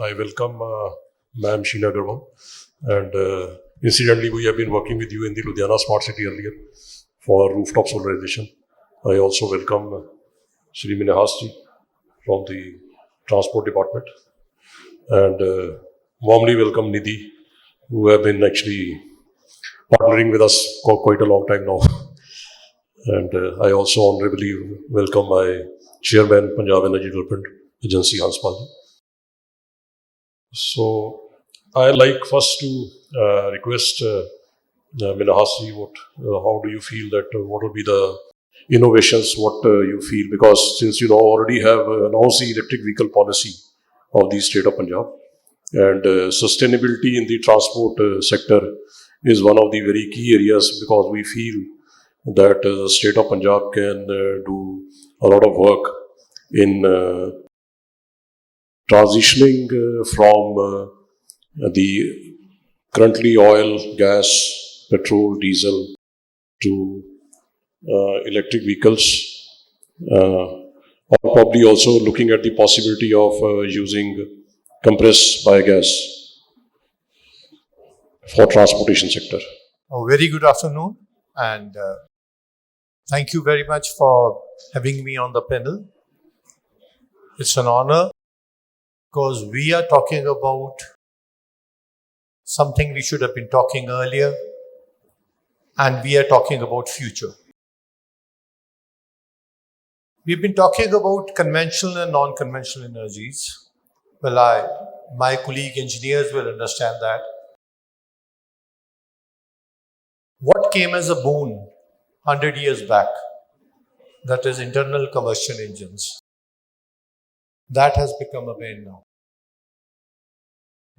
I welcome Ma'am Sheena Agarwal. And incidentally, we have been working with you in the Ludhiana Smart City earlier for rooftop solarization. I also welcome Shri Minahasji from the Transport Department. And warmly welcome Nidhi, who have been actually partnering with us for quite a long time now. And I also honorably welcome my chairman, Punjab Energy Development Agency, Hans Palji. So I like first to request Minahasji, how do you feel that what will be the innovations, what you feel, because since you already have announced the electric vehicle policy of the state of Punjab, and sustainability in the transport sector is one of the very key areas, because we feel that the state of Punjab can do a lot of work in transitioning from the currently oil, gas, petrol, diesel to electric vehicles, or probably also looking at the possibility of using compressed biogas for transportation sector. A very good afternoon, and thank you very much for having me on the panel. It's an honor because we are talking about something we should have been talking earlier, and we are talking about future. We've been talking about conventional and non-conventional energies. Well, my colleague engineers will understand that. What came as a boon 100 years back, that is internal combustion engines, that has become a bane now.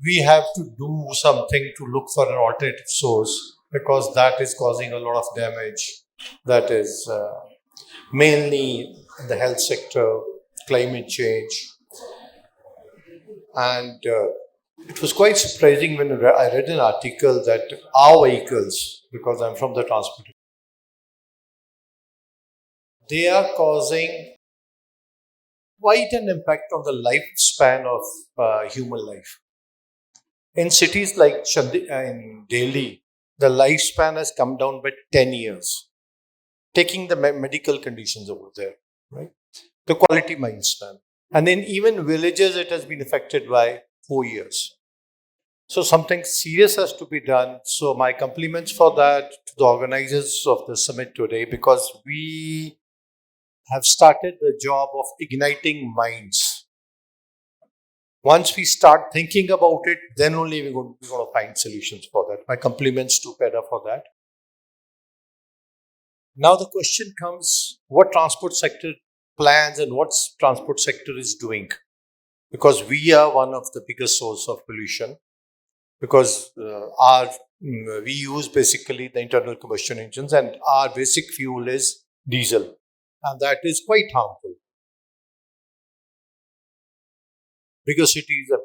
We have to do something to look for an alternative source, because that is causing a lot of damage. That is mainly in the health sector, climate change. And it was quite surprising when I read an article that our vehicles, because I'm from the transport, they are causing quite an impact on the lifespan of human life. In cities like in Delhi, the lifespan has come down by 10 years, taking the medical conditions over there, right? The quality lifespan. And in even villages, it has been affected by 4 years. So something serious has to be done. So my compliments for that to the organizers of the summit today, because we have started the job of igniting minds. Once we start thinking about it, then only we're going to find solutions for that. My compliments to PEDA for that. Now the question comes, what transport sector plans and what transport sector is doing? Because we are one of the biggest source of pollution, because we use basically the internal combustion engines, and our basic fuel is diesel, and that is quite harmful. Bigger cities have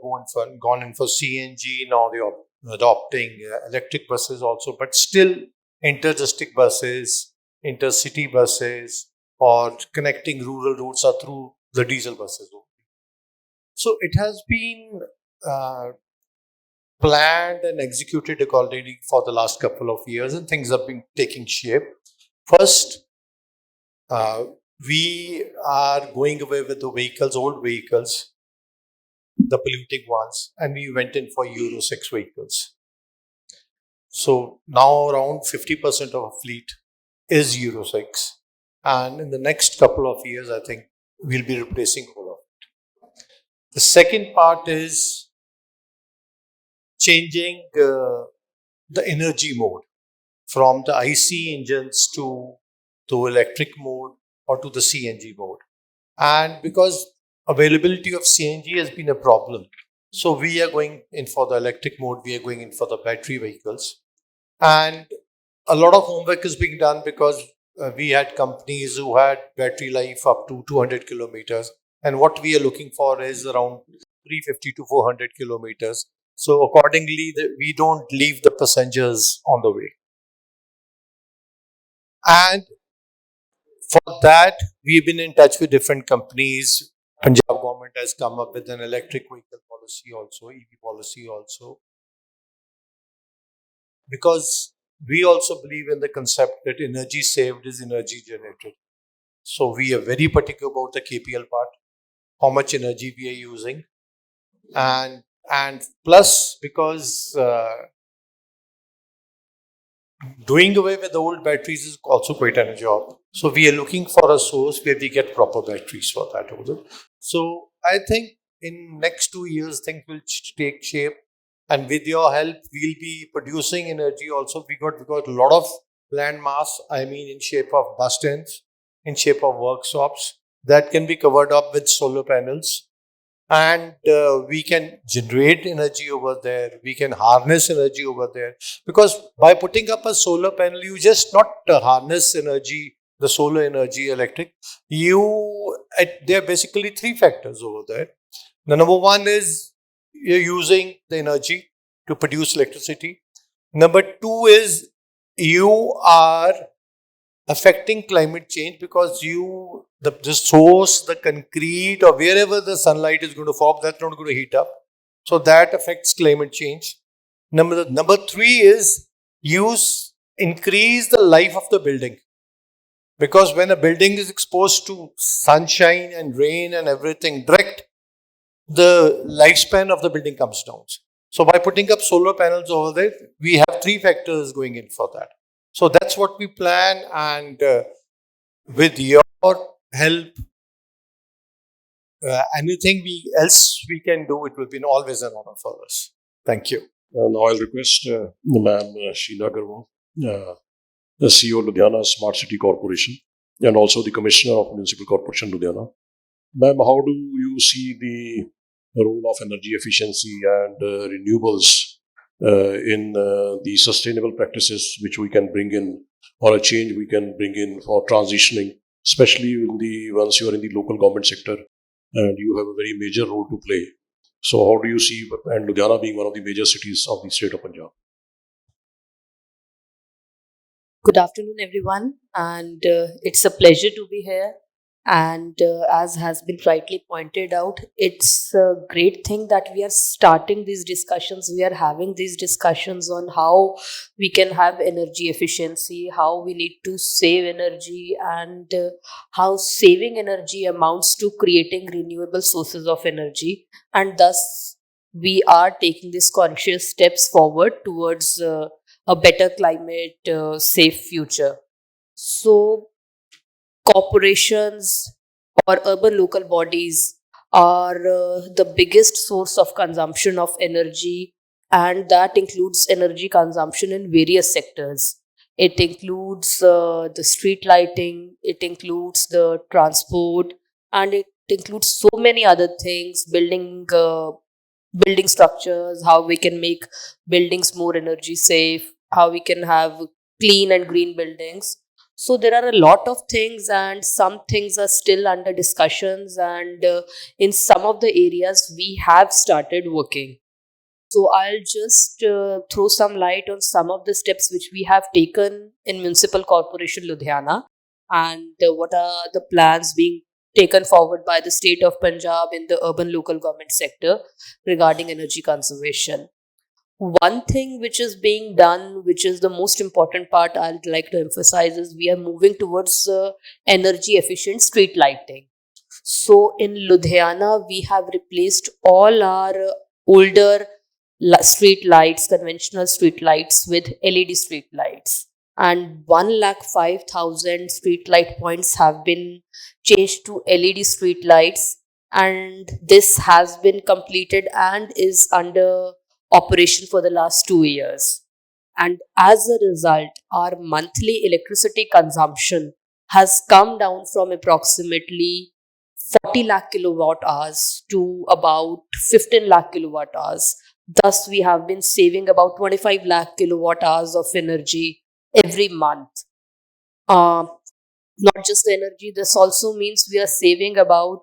gone in for CNG, now they are adopting electric buses also, but still interdistrict buses, intercity buses, or connecting rural routes are through the diesel buses. So it has been planned and executed accordingly for the last couple of years, and things have been taking shape. First, we are going away with the vehicles, old vehicles, the polluting ones, and we went in for Euro 6 vehicles. So now around 50% of our fleet is Euro 6. And in the next couple of years, I think we'll be replacing all of it. The second part is changing the energy mode from the IC engines to electric mode or to the CNG mode. And because availability of CNG has been a problem, so we are going in for the electric mode, we are going in for the battery vehicles. And a lot of homework is being done, because we had companies who had battery life up to 200 kilometers. And what we are looking for is around 350 to 400 kilometers. So accordingly, we don't leave the passengers on the way. And for that, we've been in touch with different companies. Punjab government has come up with an electric vehicle policy also, EV policy also, because we also believe in the concept that energy saved is energy generated. So we are very particular about the KPL part, how much energy we are using, and plus because doing away with the old batteries is also quite a job. So we are looking for a source where we get proper batteries for that also. So I think in next 2 years things will take shape, and with your help we'll be producing energy also. We got a lot of land mass. I mean, in shape of bus stands, in shape of workshops that can be covered up with solar panels, and we can generate energy over there, we can harness energy over there, because by putting up a solar panel you just not harness energy, the solar energy electric, there are basically three factors over there. The number one is you're using the energy to produce electricity. Number two is you are affecting climate change, because the source, the concrete, or wherever the sunlight is going to fall, that's not going to heat up. So that affects climate change. Number three is increase the life of the building, because when a building is exposed to sunshine and rain and everything direct, the lifespan of the building comes down. So by putting up solar panels over there, we have three factors going in for that. So that's what we plan, and with your help, anything else we can do, it will be always an honor for us. Thank you. Now I'll request Ma'am Sheena Agarwal, the CEO Ludhiana Smart City Corporation, and also the Commissioner of Municipal Corporation Ludhiana. Ma'am, how do you see the role of energy efficiency and renewables in the sustainable practices which we can bring in, or a change we can bring in for transitioning, especially once you are in the local government sector and you have a very major role to play? So how do you see, and Ludhiana being one of the major cities of the state of Punjab? Good afternoon, everyone, and it's a pleasure to be here. And as has been rightly pointed out, it's a great thing that we are starting these discussions. We are having these discussions on how we can have energy efficiency, how we need to save energy, and how saving energy amounts to creating renewable sources of energy. And thus, we are taking these conscious steps forward towards a better climate safe future. So, corporations or urban local bodies are the biggest source of consumption of energy, and that includes energy consumption in various sectors. It includes the street lighting, it includes the transport, and it includes so many other things, building structures, how we can make buildings more energy safe, how we can have clean and green buildings. So there are a lot of things, and some things are still under discussions, and in some of the areas we have started working. So I'll just throw some light on some of the steps which we have taken in Municipal Corporation Ludhiana, and what are the plans being taken forward by the state of Punjab in the urban local government sector regarding energy conservation. One thing which is being done, which is the most important part I'd like to emphasize, is we are moving towards energy efficient street lighting. So in Ludhiana, we have replaced all our older street lights, conventional street lights, with LED street lights. And 1,05,000 street light points have been changed to LED street lights. And this has been completed and is under operation for the last 2 years. And as a result, our monthly electricity consumption has come down from approximately 40 lakh kilowatt hours to about 15 lakh kilowatt hours. Thus, we have been saving about 25 lakh kilowatt hours of energy every month. Uh, Not just the energy, this also means we are saving about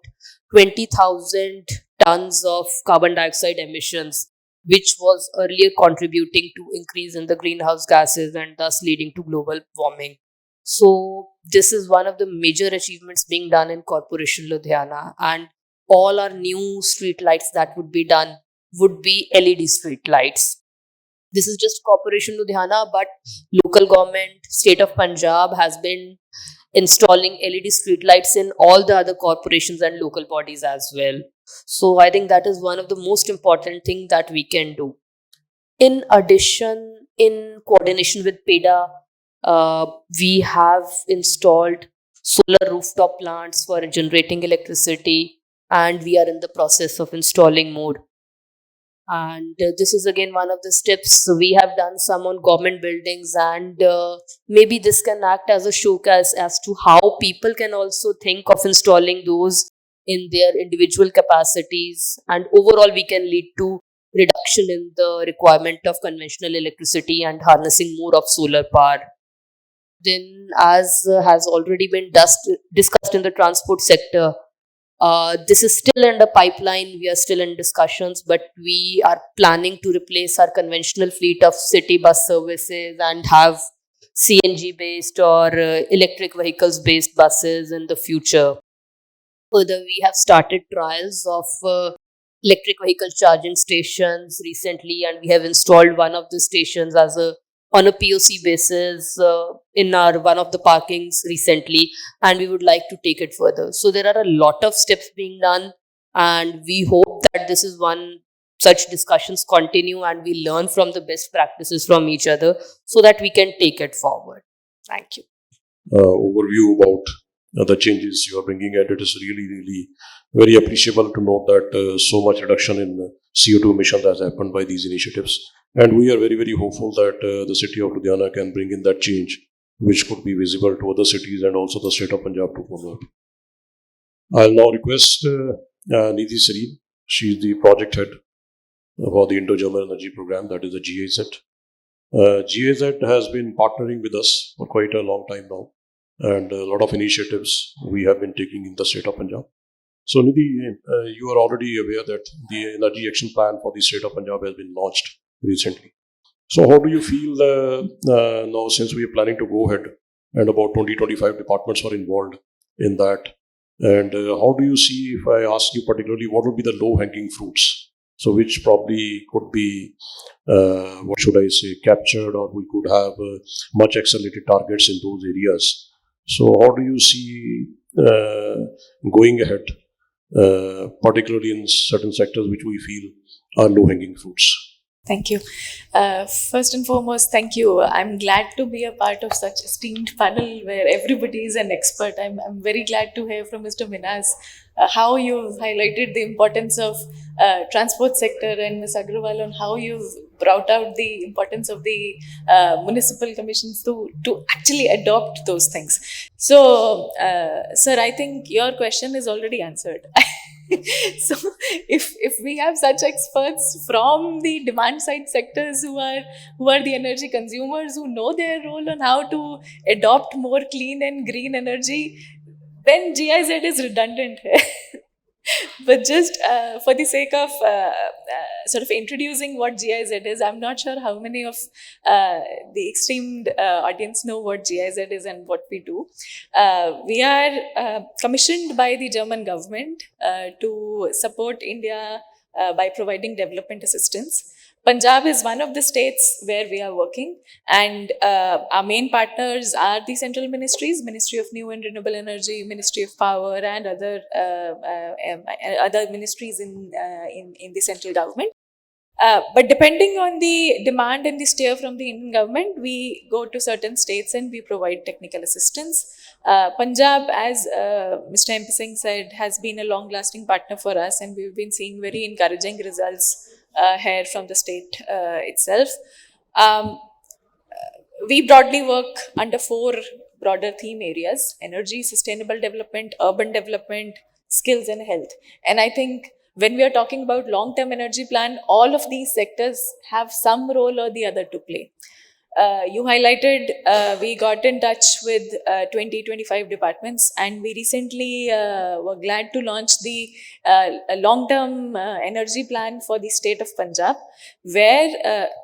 20,000 tons of carbon dioxide emissions, which was earlier contributing to increase in the greenhouse gases and thus leading to global warming. So this is one of the major achievements being done in Corporation Ludhiana, and all our new street lights that would be done would be LED street lights. This is just Corporation Ludhiana, but local government, state of Punjab has been installing LED streetlights in all the other corporations and local bodies as well. So I think that is one of the most important thing that we can do. In addition, in coordination with PEDA, we have installed solar rooftop plants for generating electricity, and we are in the process of installing more. And this is again one of the steps we have done some on government buildings, and maybe this can act as a showcase as to how people can also think of installing those in their individual capacities, and overall we can lead to reduction in the requirement of conventional electricity and harnessing more of solar power. Then, as has already been discussed in the transport sector, this is still under pipeline. We are still in discussions, but we are planning to replace our conventional fleet of city bus services and have CNG based or electric vehicles based buses in the future. Further, we have started trials of electric vehicle charging stations recently, and we have installed one of the stations as a on a POC basis in our one of the parkings recently, and we would like to take it further. So there are a lot of steps being done, and we hope that this is one such discussions continue and we learn from the best practices from each other so that we can take it forward. Thank you. Overview about the changes you are bringing, and it is really, really very appreciable to note that so much reduction in CO2 emissions has happened by these initiatives. And we are very, very hopeful that the city of Ludhiana can bring in that change, which could be visible to other cities and also the state of Punjab to follow. I'll now request Nidhi Sareen. She is the project head for the Indo-German Energy Program, that is the GIZ. GIZ has been partnering with us for quite a long time now, and a lot of initiatives we have been taking in the state of Punjab. So Nidhi, you are already aware that the Energy Action Plan for the state of Punjab has been launched recently. So how do you feel now, since we are planning to go ahead and about 20-25 departments are involved in that, and how do you see, if I ask you particularly, what would be the low-hanging fruits? So which probably could be, what should I say, captured, or we could have much accelerated targets in those areas. So how do you see going ahead, particularly in certain sectors which we feel are low-hanging fruits? Thank you. First and foremost, thank you. I'm glad to be a part of such esteemed panel where everybody is an expert. I'm very glad to hear from Mr. Minas how you've highlighted the importance of transport sector, and Ms. Agrawal on how you've brought out the importance of the municipal commissions to actually adopt those things. So, sir, I think your question is already answered. So if we have such experts from the demand side sectors who are the energy consumers, who know their role on how to adopt more clean and green energy, then GIZ is redundant. But just for the sake of sort of introducing what GIZ is, I'm not sure how many of the esteemed audience know what GIZ is and what we do. We are commissioned by the German government to support India by providing development assistance. Punjab is one of the states where we are working, and our main partners are the central ministries, Ministry of New and Renewable Energy, Ministry of Power, and other ministries in the central government. But depending on the demand and the steer from the Indian government, we go to certain states and we provide technical assistance. Punjab, as Mr. MP Singh said, has been a long-lasting partner for us, and we've been seeing very encouraging results here from the state itself. We broadly work under 4 broader theme areas: energy, sustainable development, urban development, skills, and health. And I think when we are talking about long-term energy plan, all of these sectors have some role or the other to play. You highlighted we got in touch with 2025 departments, and we recently were glad to launch the long-term energy plan for the state of Punjab, where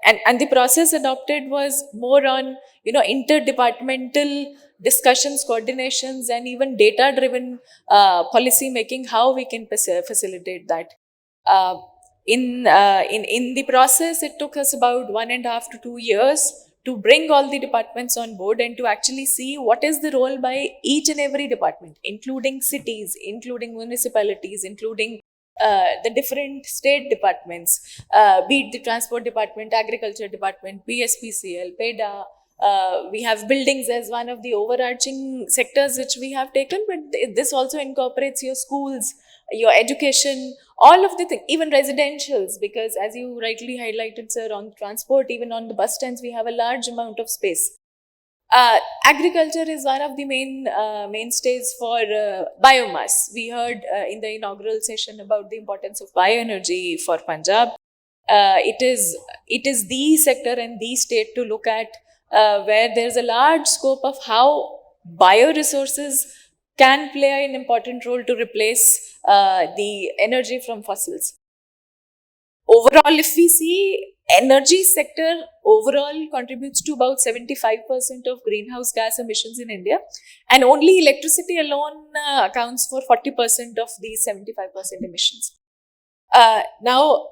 and the process adopted was more on interdepartmental discussions, coordinations, and even data-driven policy making. How we can facilitate that. Uh, in the process, it took us about 1.5 to 2 years to bring all the departments on board and to actually see what is the role by each and every department, including cities, including municipalities, including the different state departments, be it the transport department, agriculture department, PSPCL, PEDA. We have buildings as one of the overarching sectors which we have taken, but this also incorporates your schools, your education, all of the things, even residentials, because as you rightly highlighted, sir, on transport, even on the bus stands, we have a large amount of space. Agriculture is one of the mainstays for biomass. We heard in the inaugural session about the importance of bioenergy for Punjab. It is the sector and the state to look at, where there's a large scope of how bioresources can play an important role to replace the energy from fossils. Overall, if we see, energy sector overall contributes to about 75% of greenhouse gas emissions in India, and only electricity alone accounts for 40% of these 75% emissions. Now,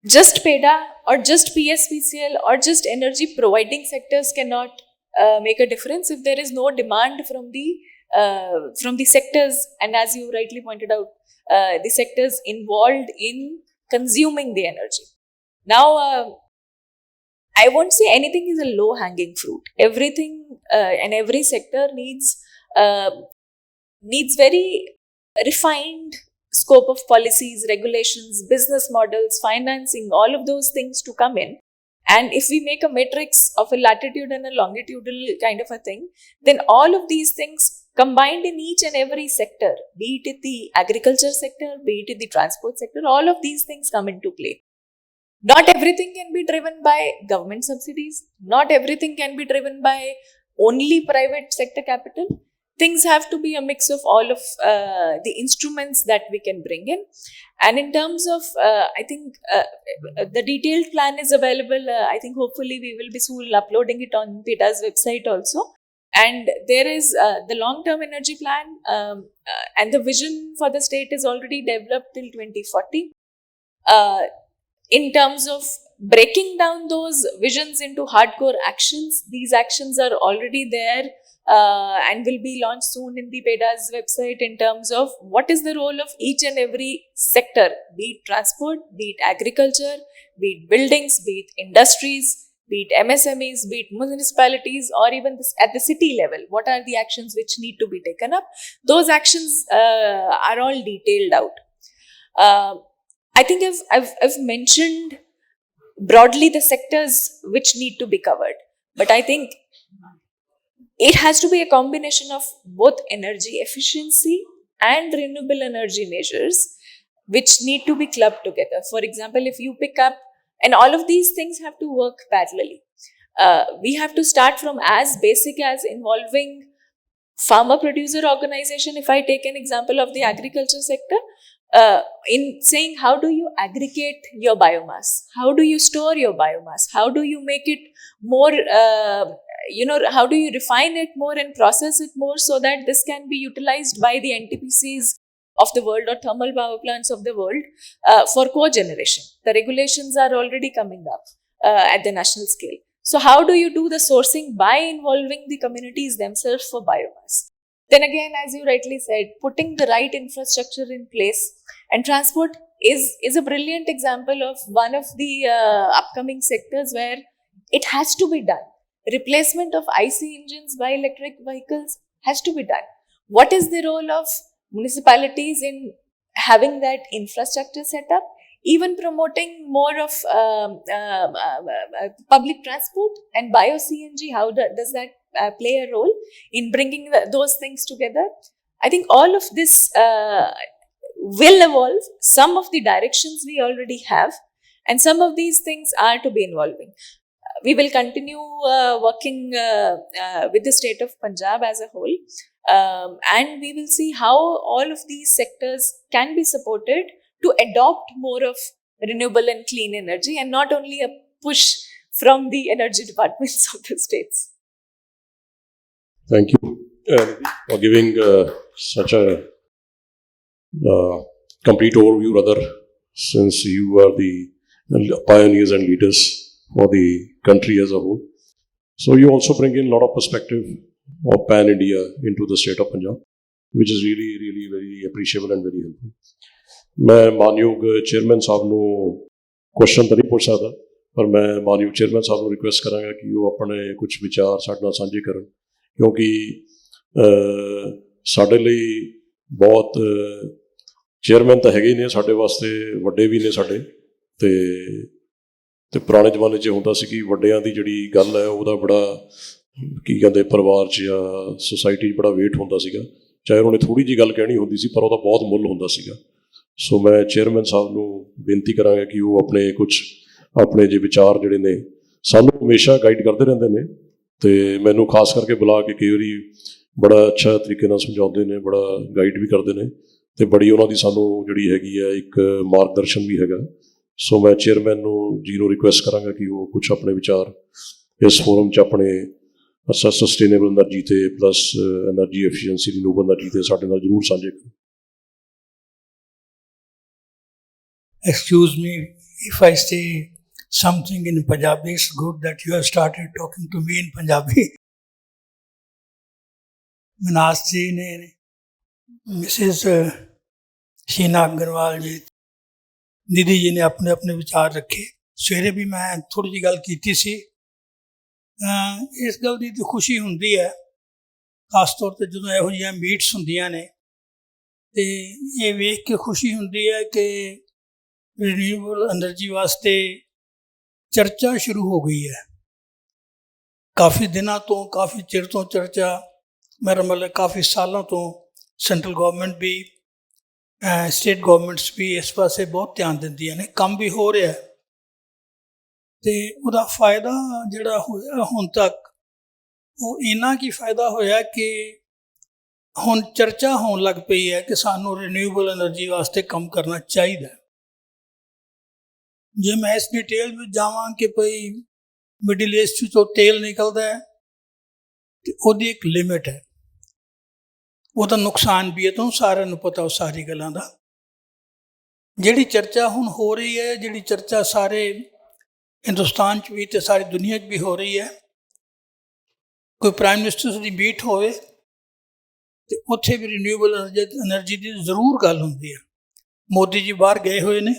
just PEDA or just PSPCL or just energy providing sectors cannot make a difference if there is no demand from the sectors, and as you rightly pointed out, the sectors involved in consuming the energy. Now, I won't say anything is a low-hanging fruit. Everything and every sector needs very refined scope of policies, regulations, business models, financing, all of those things to come in. And if we make a matrix of a latitude and a longitudinal kind of a thing, then all of these things combined in each and every sector, be it in the agriculture sector, be it in the transport sector, all of these things come into play. Not everything can be driven by government subsidies. Not everything can be driven by only private sector capital. Things have to be a mix of all of the instruments that we can bring in. And in terms of, I think the detailed plan is available. I think hopefully we will be soon uploading it on PEDA's website also. And there is the long-term energy plan, and the vision for the state is already developed till 2040. In terms of breaking down those visions into hardcore actions, these actions are already there and will be launched soon in the PEDA's website in terms of what is the role of each and every sector, be it transport, be it agriculture, be it buildings, be it industries, be it MSMEs, be it municipalities, or even at the city level. What are the actions which need to be taken up? Those actions are all detailed out. I think I've mentioned broadly the sectors which need to be covered, but I think it has to be a combination of both energy efficiency and renewable energy measures which need to be clubbed together. For example, if you pick up, and all of these things have to work parallelly. We have to start from as basic as involving farmer producer organization. If I take an example of the agriculture sector, in saying how do you aggregate your biomass, how do you store your biomass, how do you make it more, how do you refine it more and process it more so that this can be utilized by the NTPCs of the world or thermal power plants of the world for cogeneration. The regulations are already coming up at the national scale. So how do you do the sourcing by involving the communities themselves for biomass? Then again, as you rightly said, putting the right infrastructure in place, and transport is a brilliant example of one of the upcoming sectors where it has to be done. Replacement of IC engines by electric vehicles has to be done. What is the role of municipalities in having that infrastructure set up? Even promoting more of public transport and bio CNG, how does that play a role in bringing those things together? I think all of this will evolve. Some of the directions we already have, and some of these things are to be involving. we will continue working with the state of Punjab as a whole, and we will see how all of these sectors can be supported to adopt more of renewable and clean energy, and not only a push from the energy departments of the states. Thank you for giving such a complete overview, rather, since you are the pioneers and leaders for the country as a whole. So you also bring in a lot of perspective of pan-India into the state of Punjab, which is really, really very appreciable and very helpful. मैं मानयोग chairman साहब ਨੂੰ question ਤਾਂ ਨਹੀਂ ਪੁੱਛ ਸਕਦਾ, ਪਰ ਮੈਂ ਮਾਨਯੋਗ ਚੇਅਰਮੈਨ ਸਾਹਿਬ ਨੂੰ ਰਿਕੁਐਸਟ ਕਰਾਂਗਾ ਕਿ ਉਹ ਆਪਣੇ ਕੁਝ ਵਿਚਾਰ ਸਾਡੇ ਨਾਲ ਸਾਂਝੇ ਕਰਨ, ਕਿਉਂਕਿ ਸਾਡੇ ਲਈ ਬਹੁਤ ਚੇਅਰਮੈਨ ਤਾਂ ਹੈਗੇ ਹੀ ਨੇ, ਸਾਡੇ ਵਾਸਤੇ ਵੱਡੇ ਵੀ ਨੇ ਸਾਡੇ, ਤੇ ਪੁਰਾਣੇ ਜ਼ਮਾਨੇ 'ਚ ਹੁੰਦਾ ਸੀ ਕਿ ਵੱਡਿਆਂ ਦੀ ਜਿਹੜੀ ਗੱਲ ਹੈ ਉਹਦਾ ਬੜਾ ਕੀ ਕਹਿੰਦੇ ਪਰਿਵਾਰ 'ਚ ਜਾਂ ਸੁਸਾਇਟੀ 'ਚ ਬੜਾ ਵੇਟ ਹੁੰਦਾ ਸੀਗਾ, ਚਾਹੇ ਉਹਨਾਂ ਨੇ ਥੋੜ੍ਹੀ ਜਿਹੀ ਗੱਲ ਕਹਿਣੀ ਹੁੰਦੀ ਸੀ ਪਰ ਉਹਦਾ ਬਹੁਤ ਮੁੱਲ ਹੁੰਦਾ ਸੀਗਾ। ਸੋ ਮੈਂ ਚੇਅਰਮੈਨ ਸਾਹਿਬ ਨੂੰ ਬੇਨਤੀ ਕਰਾਂਗਾ ਕਿ ਉਹ ਆਪਣੇ ਜੇ ਵਿਚਾਰ ਜਿਹੜੇ ਨੇ ਸਾਨੂੰ ਹਮੇਸ਼ਾ ਗਾਈਡ ਕਰਦੇ ਰਹਿੰਦੇ ਨੇ, ਅਤੇ ਮੈਨੂੰ ਖਾਸ ਕਰਕੇ ਬੁਲਾ ਕੇ ਕਈ ਵਾਰੀ ਬੜਾ ਅੱਛਾ ਤਰੀਕੇ ਨਾਲ ਸਮਝਾਉਂਦੇ ਨੇ, ਬੜਾ ਗਾਈਡ ਵੀ ਕਰਦੇ ਨੇ, ਅਤੇ ਬੜੀ ਉਹਨਾਂ ਦੀ ਸਾਨੂੰ ਜਿਹੜੀ ਹੈਗੀ ਹੈ ਇੱਕ ਮਾਰਗਦਰਸ਼ਨ ਵੀ ਹੈਗਾ। ਸੋ ਮੈਂ ਚੇਅਰਮੈਨ ਨੂੰ ਰਿਕੁਐਸਟ ਕਰਾਂਗਾ ਕਿ ਉਹ ਕੁਛ ਆਪਣੇ ਵਿਚਾਰ ਇਸ ਫੋਰਮ 'ਚ ਆਪਣੇ ਸਸਟੇਨੇਬਲ ਐਨਰਜੀ 'ਤੇ plus energy efficiency renewable energy 'ਤੇ ਸਾਡੇ ਨਾਲ ਜ਼ਰੂਰ ਸਾਂਝੇ ਕਰਨ। Excuse me if I say something in Punjabi. It's good that you have started talking to me in Punjabi. Manas ji ne, Mrs. Sheena Agarwal जी, दीदी जी ने अपने अपने विचार रखे। सवेरे भी मैं थोड़ी जी गल कीती सी। इस गल की तो खुशी हुंदी है, खास तौर पर जो इहो जिहियां मीट्स हुंदियां ने, ते ये वेख के खुशी हुंदी है कि रिन्यूएबल एनर्जी वास्ते चर्चा शुरू हो गई है। काफ़ी दिनों तो, काफ़ी चिर तो चर्चा, मेरा मतलब काफ़ी सालों तो सेंट्रल गवर्नमेंट भी स्टेट गवर्नमेंट्स भी इस पासे बहुत ध्यान दिंदियां ने, काम भी हो रहा है, तो उसका फायदा जिहड़ा होया हुण तक वो इन्ना की फायदा होया कि हुण चर्चा होण लग पई है कि सानू रिन्यूएबल एनर्जी वास्ते काम करना चाहिए। जे मैं इस डिटेल में जावां कि भाई मिडिल ईस्ट तो तेल निकलता है तो उसकी एक लिमिट है, ਉਹਦਾ ਨੁਕਸਾਨ ਵੀ ਹੈ, ਤੁਹਾਨੂੰ ਸਾਰਿਆਂ ਨੂੰ ਪਤਾ ਉਹ ਸਾਰੀ ਗੱਲਾਂ ਦਾ। ਜਿਹੜੀ ਚਰਚਾ ਹੁਣ ਹੋ ਰਹੀ ਹੈ, ਜਿਹੜੀ ਚਰਚਾ ਸਾਰੇ ਹਿੰਦੁਸਤਾਨ 'ਚ ਵੀ ਅਤੇ ਸਾਰੀ ਦੁਨੀਆ 'ਚ ਵੀ ਹੋ ਰਹੀ ਹੈ, ਕੋਈ ਪ੍ਰਾਈਮ ਮਿਨਿਸਟਰ ਦੀ ਮੀਟ ਹੋਵੇ ਅਤੇ ਉੱਥੇ ਵੀ ਰਿਨਿਊਏਬਲ ਐਨਰਜੀ ਦੀ ਜ਼ਰੂਰ ਗੱਲ ਹੁੰਦੀ ਹੈ। ਮੋਦੀ ਜੀ ਬਾਹਰ ਗਏ ਹੋਏ ਨੇ,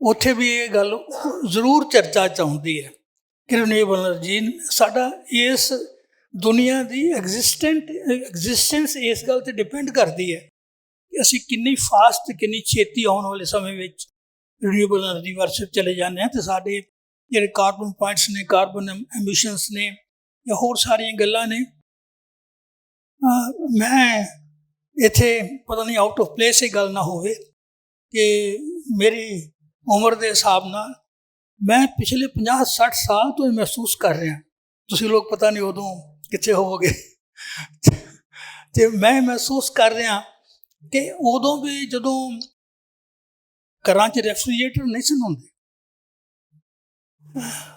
ਉੱਥੇ ਵੀ ਇਹ ਗੱਲ ਜ਼ਰੂਰ ਚਰਚਾ 'ਚ ਆਉਂਦੀ ਹੈ ਕਿ ਰਿਨਿਊਏਬਲ ਐਨਰਜੀ ਸਾਡਾ ਇਸ ਦੁਨੀਆ ਦੀ ਐਗਜ਼ਿਸਟੈਂਸ ਇਸ ਗੱਲ 'ਤੇ ਡਿਪੈਂਡ ਕਰਦੀ ਹੈ ਕਿ ਅਸੀਂ ਕਿੰਨੀ ਫਾਸਟ, ਕਿੰਨੀ ਛੇਤੀ ਆਉਣ ਵਾਲੇ ਸਮੇਂ ਵਿੱਚ ਰਿਨਿਊਏਬਲ ਐਨਰਜੀ ਵੱਲ ਚਲੇ ਜਾਂਦੇ ਹਾਂ, ਅਤੇ ਸਾਡੇ ਜਿਹੜੇ ਕਾਰਬਨ ਪੁਆਇੰਟਸ ਨੇ, ਕਾਰਬਨ ਐਮਿਸ਼ਨਸ ਨੇ, ਜਾਂ ਹੋਰ ਸਾਰੀਆਂ ਗੱਲਾਂ ਨੇ। ਮੈਂ ਇੱਥੇ ਪਤਾ ਨਹੀਂ ਆਊਟ ਆਫ ਪਲੇਸ ਇਹ ਗੱਲ ਨਾ ਹੋਵੇ ਕਿ ਮੇਰੀ ਉਮਰ ਦੇ ਹਿਸਾਬ ਨਾਲ ਮੈਂ ਪਿਛਲੇ 50-60 ਸਾਲ ਤੋਂ ਇਹ ਮਹਿਸੂਸ ਕਰ ਰਿਹਾ, ਤੁਸੀਂ ਲੋਕ ਪਤਾ ਨਹੀਂ ਉਦੋਂ ਕਿੱਥੇ ਹੋਵੋਗੇ, ਅਤੇ ਮੈਂ ਮਹਿਸੂਸ ਕਰ ਰਿਹਾ ਕਿ ਉਦੋਂ ਵੀ ਜਦੋਂ ਘਰਾਂ 'ਚ ਰੈਫਰੀਜਰੇਟਰ ਨਹੀਂ ਸਨ ਹੁੰਦੇ,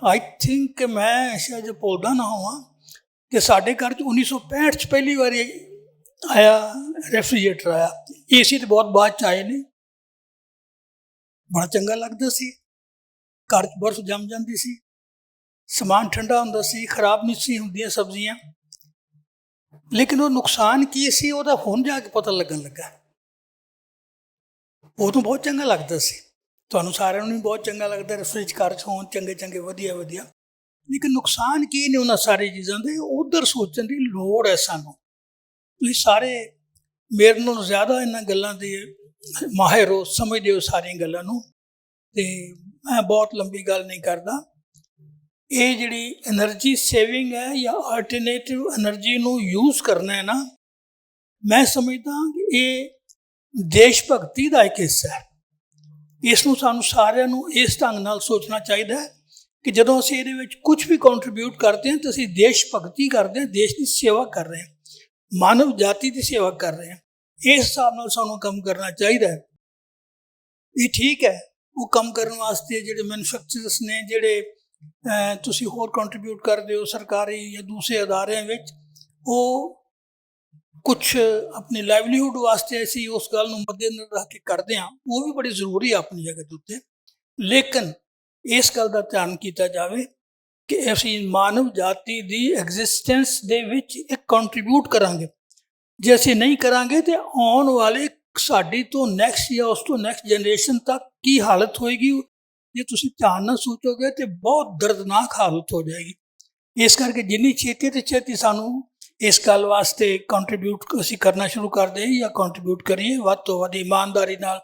ਆਈ ਥਿੰਕ ਮੈਂ ਸ਼ਾਇਦ ਭੁੱਲਦਾ ਨਾ ਹੋਵਾਂ ਕਿ ਸਾਡੇ ਘਰ 'ਚ 1965 'ਚ ਪਹਿਲੀ ਵਾਰੀ ਆਇਆ ਰੈਫਰੀਜਰੇਟਰ ਆਇਆ। AC ਤਾਂ ਬਹੁਤ ਬਾਅਦ 'ਚ ਆਏ ਨੇ। ਬੜਾ ਚੰਗਾ ਲੱਗਦਾ ਸੀ, ਘਰ 'ਚ ਬਰਫ਼ ਜੰਮ ਜਾਂਦੀ ਸੀ, ਸਮਾਨ ਠੰਡਾ ਹੁੰਦਾ ਸੀ, ਖਰਾਬ ਨਹੀਂ ਸੀ ਹੁੰਦੀਆਂ ਸਬਜ਼ੀਆਂ। ਲੇਕਿਨ ਉਹ ਨੁਕਸਾਨ ਕੀ ਸੀ ਉਹਦਾ ਹੁਣ ਜਾ ਕੇ ਪਤਾ ਲੱਗਣ ਲੱਗਾ। ਉਦੋਂ ਬਹੁਤ ਚੰਗਾ ਲੱਗਦਾ ਸੀ, ਤੁਹਾਨੂੰ ਸਾਰਿਆਂ ਨੂੰ ਵੀ ਬਹੁਤ ਚੰਗਾ ਲੱਗਦਾ ਰਸੋਈ 'ਚ ਘਰ 'ਚ ਹੋਣ ਚੰਗੇ ਚੰਗੇ ਵਧੀਆ ਵਧੀਆ, ਲੇਕਿਨ ਨੁਕਸਾਨ ਕੀ ਨੇ ਉਹਨਾਂ ਸਾਰੀ ਚੀਜ਼ਾਂ ਦੇ, ਉੱਧਰ ਸੋਚਣ ਦੀ ਲੋੜ ਹੈ ਸਾਨੂੰ। ਤੁਸੀਂ ਸਾਰੇ ਮੇਰੇ ਨਾਲੋਂ ਜ਼ਿਆਦਾ ਇਹਨਾਂ ਗੱਲਾਂ ਦੇ ਮਾਹਿਰ ਹੋ, ਸਮਝਦੇ ਹੋ ਸਾਰੀਆਂ ਗੱਲਾਂ ਨੂੰ, ਅਤੇ ਮੈਂ ਬਹੁਤ ਲੰਬੀ ਗੱਲ ਨਹੀਂ ਕਰਦਾ। ਇਹ ਜਿਹੜੀ ਐਨਰਜੀ ਸੇਵਿੰਗ ਹੈ ਜਾਂ ਆਲਟਰਨੇਟਿਵ ਐਨਰਜੀ ਨੂੰ ਯੂਜ਼ ਕਰਨਾ ਹੈ ਨਾ, ਮੈਂ ਸਮਝਦਾ ਕਿ ਇਹ ਦੇਸ਼ ਭਗਤੀ ਦਾ ਇੱਕ ਹਿੱਸਾ ਹੈ। ਇਸ ਨੂੰ ਸਾਨੂੰ ਸਾਰਿਆਂ ਨੂੰ ਇਸ ਢੰਗ ਨਾਲ ਸੋਚਣਾ ਚਾਹੀਦਾ ਹੈ ਕਿ ਜਦੋਂ ਅਸੀਂ ਇਹਦੇ ਵਿੱਚ ਕੁਝ ਵੀ ਕੰਟਰੀਬਿਊਟ ਕਰਦੇ ਹਾਂ ਤਾਂ ਅਸੀਂ ਦੇਸ਼ ਭਗਤੀ ਕਰਦੇ ਹਾਂ, ਦੇਸ਼ ਦੀ ਸੇਵਾ ਕਰ ਰਹੇ ਹਾਂ, ਮਾਨਵ ਜਾਤੀ ਦੀ ਸੇਵਾ ਕਰ ਰਹੇ ਹਾਂ। ਇਸ ਹਿਸਾਬ ਨਾਲ ਸਾਨੂੰ ਕੰਮ ਕਰਨਾ ਚਾਹੀਦਾ ਹੈ। ਇਹ ਠੀਕ ਹੈ, ਉਹ ਕੰਮ ਕਰਨ ਵਾਸਤੇ ਜਿਹੜੇ ਮੈਨੂਫੈਕਚਰਰਸ ਨੇ, ਜਿਹੜੇ ਤੁਸੀਂ ਹੋਰ ਕੰਟਰੀਬਿਊਟ ਕਰਦੇ ਹੋ ਸਰਕਾਰੀ ਜਾਂ ਦੂਸਰੇ ਅਦਾਰਿਆਂ ਵਿੱਚ, ਉਹ ਕੁਛ ਆਪਣੀ ਲਾਈਵਲੀਹੁੱਡ ਵਾਸਤੇ ਅਸੀਂ ਉਸ ਗੱਲ ਨੂੰ ਮੱਦੇਨਜ਼ਰ ਰੱਖ ਕੇ ਕਰਦੇ ਹਾਂ, ਉਹ ਵੀ ਬੜੀ ਜ਼ਰੂਰੀ ਹੈ ਆਪਣੀ ਜਗ੍ਹਾ ਦੇ ਉੱਤੇ। ਲੇਕਿਨ ਇਸ ਗੱਲ ਦਾ ਧਿਆਨ ਕੀਤਾ ਜਾਵੇ ਕਿ ਅਸੀਂ ਮਾਨਵ ਜਾਤੀ ਦੀ ਐਗਜ਼ਿਸਟੈਂਸ ਦੇ ਵਿੱਚ ਇੱਕ ਕੰਟਰੀਬਿਊਟ ਕਰਾਂਗੇ। ਜੇ ਅਸੀਂ ਨਹੀਂ ਕਰਾਂਗੇ ਤਾਂ ਆਉਣ ਵਾਲੇ ਸਾਡੀ ਤੋਂ ਨੈਕਸਟ ਜਾਂ ਉਸ ਤੋਂ ਨੈਕਸਟ ਜਨਰੇਸ਼ਨ ਤੱਕ ਕੀ ਹਾਲਤ ਹੋਏਗੀ, ਜੇ ਤੁਸੀਂ ਧਿਆਨ ਨਾਲ ਸੋਚੋਗੇ ਤਾਂ ਬਹੁਤ ਦਰਦਨਾਕ ਹਾਲਤ ਹੋ ਜਾਏਗੀ। ਇਸ ਕਰਕੇ ਜਿੰਨੀ ਛੇਤੀ ਤੋਂ ਛੇਤੀ ਸਾਨੂੰ ਇਸ ਗੱਲ ਵਾਸਤੇ ਕੰਟਰੀਬਿਊਟ ਅਸੀਂ ਕਰਨਾ ਸ਼ੁਰੂ ਕਰ ਦੇਈਏ ਜਾਂ ਕੰਟਰੀਬਿਊਟ ਕਰੀਏ, ਵੱਧ ਤੋਂ ਵੱਧ ਇਮਾਨਦਾਰੀ ਨਾਲ,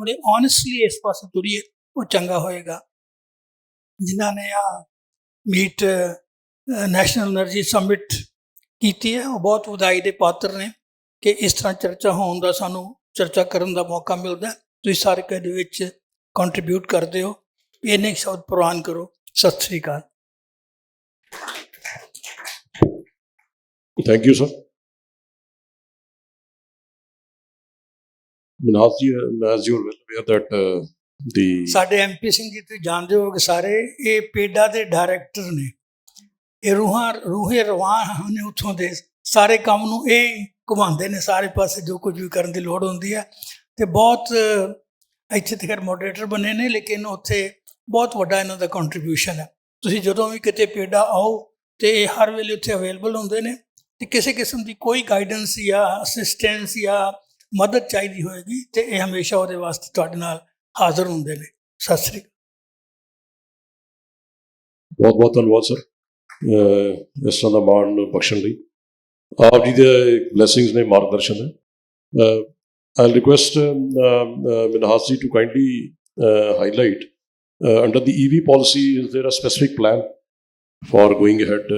ਬੜੇ ਓਨੈਸਟਲੀ ਇਸ ਪਾਸੇ ਤੁਰੀਏ, ਉਹ ਚੰਗਾ ਹੋਏਗਾ। ਜਿਨ੍ਹਾਂ ਨੇ ਆ ਮੀਟ ਨੈਸ਼ਨਲ એનર્ਜੀ ਸਮਿਟ ਕੀਤੀ ਹੈ, ਉਹ ਬਹੁਤ ਵਧਾਈ ਦੇ ਪਾਤਰ ਨੇ ਕਿ ਇਸ ਤਰ੍ਹਾਂ ਚਰਚਾ ਹੋਣ ਦਾ, ਸਾਨੂੰ ਚਰਚਾ ਕਰਨ ਦਾ ਮੌਕਾ ਮਿਲਦਾ। ਤੁਸੀਂ ਸਾਰੇ ਇਹਦੇ ਵਿੱਚ ਕੰਟਰੀਬਿਊਟ ਕਰਦੇ ਹੋ। ਇੰਨੇ ਸ਼ਬਦ ਪ੍ਰਵਾਨ ਕਰੋ। ਸਤਿ ਸ੍ਰੀ ਅਕਾਲ। Thank you, sir. Minhas ji, as you are well aware that the ਸਾਡੇ MP ਸਿੰਘ ਜੀ ਤੁਸੀਂ ਜਾਣਦੇ ਹੋ ਕਿ ਸਾਰੇ ਇਹ ਪੇਡਾ ਦੇ ਡਾਇਰੈਕਟਰ ਨੇ, ਇਹ ਰੂਹੇ ਰਵਾਂ ਨੇ ਉੱਥੋਂ ਦੇ, ਸਾਰੇ ਕੰਮ ਨੂੰ ਇਹ ਘੁਮਾਉਂਦੇ ਨੇ ਸਾਰੇ ਪਾਸੇ, ਜੋ ਕੁਝ ਵੀ ਕਰਨ ਦੀ ਲੋੜ ਹੁੰਦੀ ਹੈ। ਅਤੇ ਬਹੁਤ ਇੱਥੇ ਤੱਕ ਮੋਡਰੇਟਰ ਬਣੇ ਨੇ, ਲੇਕਿਨ ਉੱਥੇ ਬਹੁਤ ਵੱਡਾ ਇਹਨਾਂ ਦਾ ਕੰਟਰੀਬਿਊਸ਼ਨ ਹੈ। ਤੁਸੀਂ ਜਦੋਂ ਵੀ ਕਿਤੇ ਪੇਡਾ ਆਓ ਅਤੇ ਇਹ ਹਰ ਵੇਲੇ ਉੱਥੇ ਅਵੇਲੇਬਲ ਹੁੰਦੇ ਨੇ, ਅਤੇ ਕਿਸੇ ਕਿਸਮ ਦੀ ਕੋਈ ਗਾਈਡੈਂਸ ਜਾਂ ਅਸਿਸਟੈਂਸ ਜਾਂ ਮਦਦ ਚਾਹੀਦੀ ਹੋਏਗੀ ਅਤੇ ਇਹ ਹਮੇਸ਼ਾ ਉਹਦੇ ਵਾਸਤੇ ਤੁਹਾਡੇ ਨਾਲ ਹਾਜ਼ਰ ਹੁੰਦੇ ਨੇ। ਸਤਿ ਸ੍ਰੀ ਅਕਾਲ। ਬਹੁਤ ਬਹੁਤ ਧੰਨਵਾਦ ਸਰ, ਇਸ ਤਰ੍ਹਾਂ ਦਾ ਮਾਣ ਬਖਸ਼ਣ ਲਈ। ਆਪ ਜੀ ਦੇ ਬਲੈਸਿੰਗਸ ਨੇ, ਮਾਰਗਦਰਸ਼ਨ ਹੈ। I'll request Minhas ji to kindly highlight under the EV policy, is there a specific plan for going ahead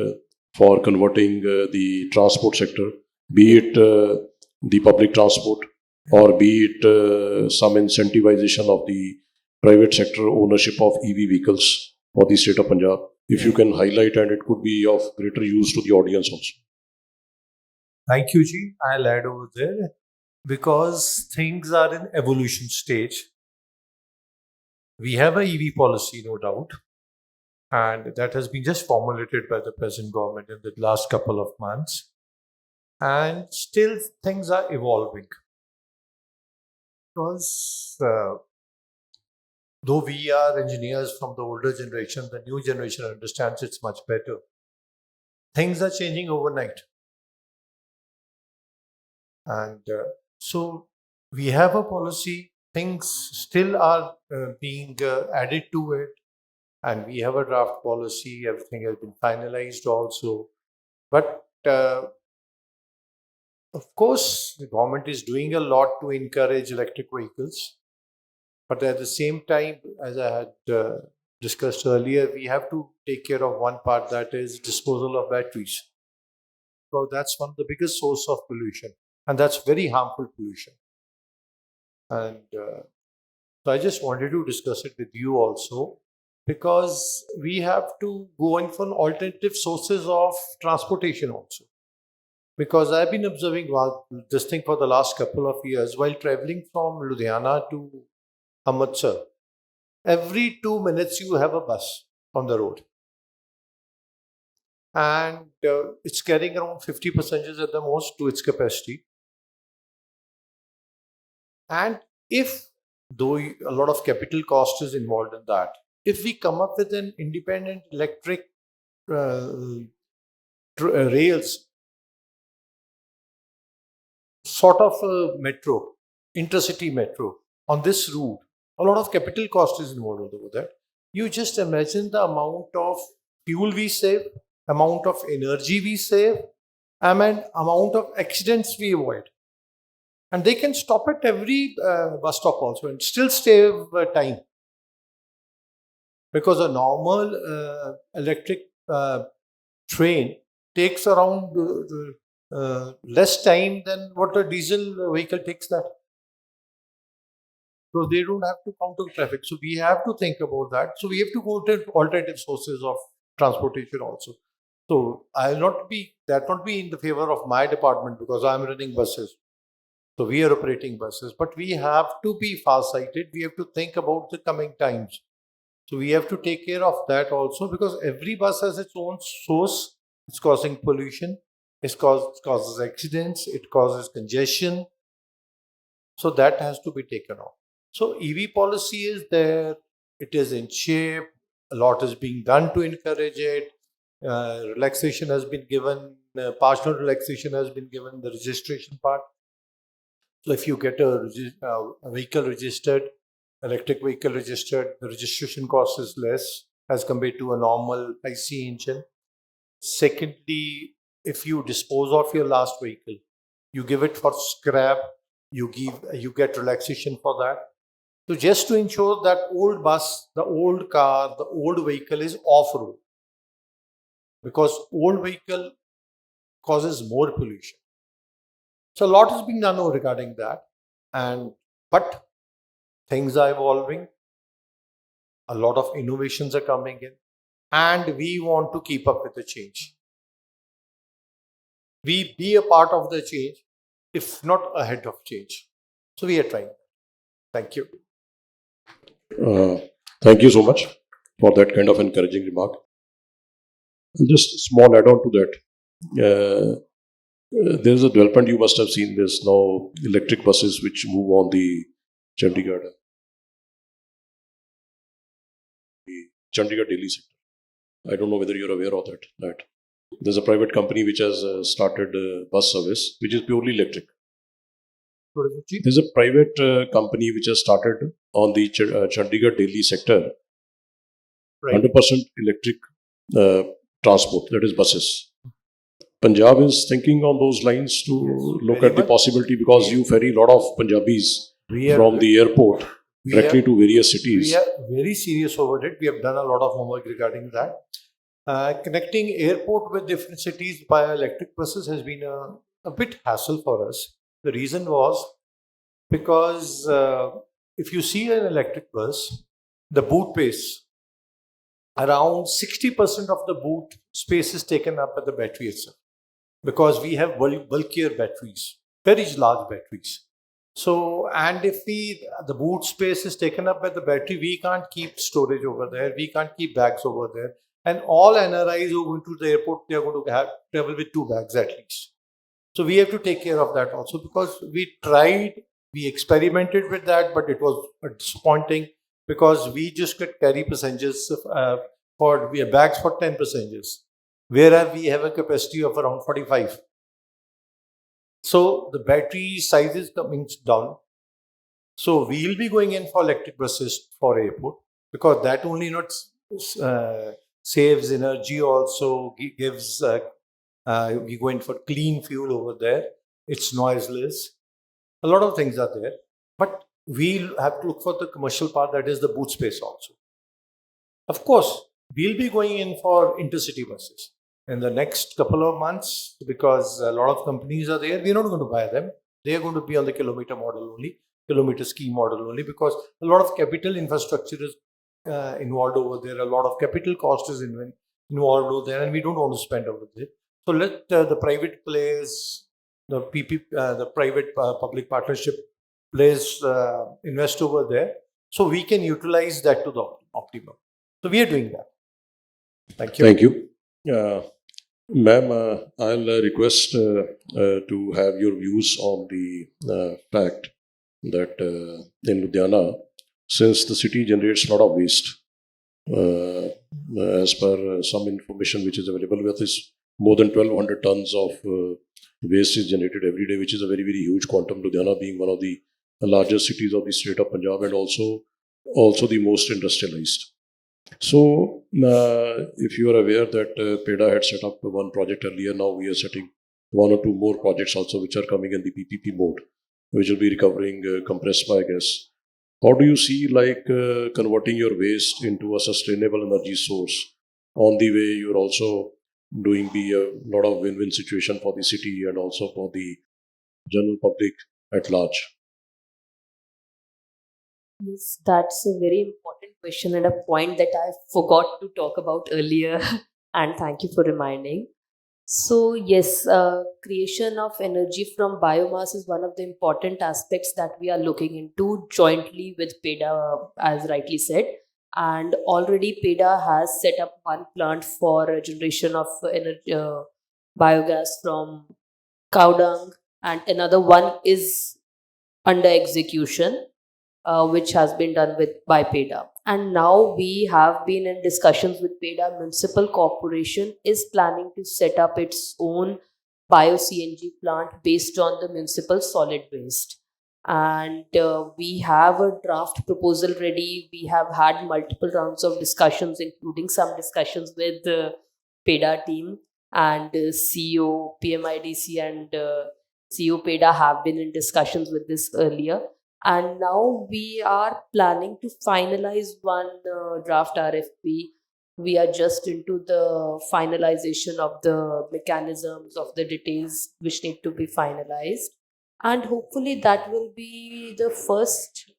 for converting the transport sector, be it the public transport or be it some incentivization of the private sector ownership of EV vehicles for the state of Punjab? If you can highlight, and it could be of greater use to the audience also. Thank you, Ji. I'll add over there because things are in evolution stage. We have a EV policy, no doubt, and that has been just formulated by the present government in the last couple of months. And still things are evolving. Because though we are engineers from the older generation, the new generation understands it's much better. Things are changing overnight. And so we have a policy, things still are being added to it, and we have a draft policy, everything has been finalized also. But of course, the government is doing a lot to encourage electric vehicles. But at the same time, as I had discussed earlier, we have to take care of one part, that is disposal of batteries. So that's one of the biggest source of pollution, and that's very harmful pollution. And so I just wanted to discuss it with you also, because we have to go in for alternative sources of transportation also. Because I've been observing this thing for the last couple of years while traveling from Ludhiana to Amritsar. Every 2 minutes you have a bus on the road. And it's carrying around 50 passengers at the most to its capacity. And if, though a lot of capital cost is involved in that, if we come up with an independent electric rails, sort of a metro, intercity metro on this route, a lot of capital cost is involved over that. You just imagine the amount of fuel we save, amount of energy we save, and amount of accidents we avoid. And they can stop at every bus stop also and still save time. Because a normal electric train takes around less time than what a diesel vehicle takes that. because they don't have to counter traffic. So we have to think about that. So we have to go to alternative sources of transportation also. So I'll not be in the favor of my department because I'm running buses. So we are operating buses, but we have to be far-sighted. We have to think about the coming times. So we have to take care of that also, because every bus has its own source. It's causing pollution. It causes accidents. It causes congestion. So that has to be taken off. So EV policy is there. It is in shape. A lot is being done to encourage it. Relaxation has been given. Partial relaxation has been given. The registration part. So if you get a vehicle registered, electric vehicle registered, the registration cost is less as compared to a normal IC engine. Secondly, if you dispose of your last vehicle, you give it for scrap, you get relaxation for that. So just to ensure that old bus, the old car, the old vehicle is off-road, because old vehicle causes more pollution. So a lot is being done regarding that, but things are evolving. A lot of innovations are coming in, and we want to keep up with the change. We be a part of the change, if not ahead of change. So we are trying. Thank you. Thank you so much for that kind of encouraging remark. And just a small add-on to that. There's a development, you must have seen this now, electric buses which move on the Chandigarh Delhi sector. I don't know whether you're aware of that. There's a private company which has started bus service, which is purely electric. There's a private company which has started on the Chandigarh Delhi sector, Right. 100% electric transport, that is buses. Punjab is thinking on those lines to look very at the much. possibility, because you ferry a lot of Punjabis We are from the airport we directly are- to various cities. We are very serious over it. We have done a lot of homework regarding that. Connecting airport with different cities by electric buses has been a bit hassle for us. The reason was because if you see an electric bus, the boot space, around 60% of the boot space is taken up by the battery itself, because we have bulkier batteries, very large batteries. So, and if the boot space is taken up by the battery, we can't keep storage over there. We can't keep bags over there. And all NRIs who go to the airport, they are going to travel with 2 bags at least. So we have to take care of that also, because we experimented with that, but it was disappointing, because we just could carry passengers we have bags for 10 passengers, whereas we have a capacity of around 45. So the battery size is coming down. So we'll be going in for electric buses for airport, because that only not saves energy, also gives. We go in for clean fuel over there. It's noiseless. A lot of things are there, but we'll have to look for the commercial part, that is the boot space also. Of course, we'll be going in for intercity buses in the next couple of months, because a lot of companies are there. We're not going to buy them. They are going to be on the kilometer model only, kilometer scheme model only, because a lot of capital infrastructure is involved over there. A lot of capital cost is involved over there, and we don't want to spend over there. So let the private players, the private public partnership players invest over there, so we can utilize that to the optimum. So we are doing that. Thank you. Thank you. Ma'am, I'll request to have your views on the fact that in Ludhiana, since the city generates a lot of waste, as per some information which is available with us, more than 1,200 tons of waste is generated every day, which is a very, very huge quantum. Ludhiana being one of the largest cities of the state of Punjab, and also the most industrialized. So, if you are aware that PEDA had set up one project earlier, now we are setting 1 or 2 more projects also, which are coming in the PPP mode, which will be recovering compressed biogas. How do you see converting your waste into a sustainable energy source? On the way, you're also doing a lot of win-win situation for the city and also for the general public at large. Yes, that's a very important question and a point that I forgot to talk about earlier. And thank you for reminding. So, yes, creation of energy from biomass is one of the important aspects that we are looking into jointly with PEDA, as rightly said. And already PEDA has set up one plant for generation of energy, biogas from cow dung, and another one is under execution, which has been done with by PEDA. And now we have been in discussions with PEDA. Municipal Corporation is planning to set up its own bio CNG plant based on the municipal solid waste. And we have a draft proposal ready. We have had multiple rounds of discussions, including some discussions with the PEDA team, and CEO, PMIDC, and CEO PEDA have been in discussions with this earlier, and now we are planning to finalize one draft RFP. We are just into the finalization of the mechanisms of the details which need to be finalized, and hopefully that will be the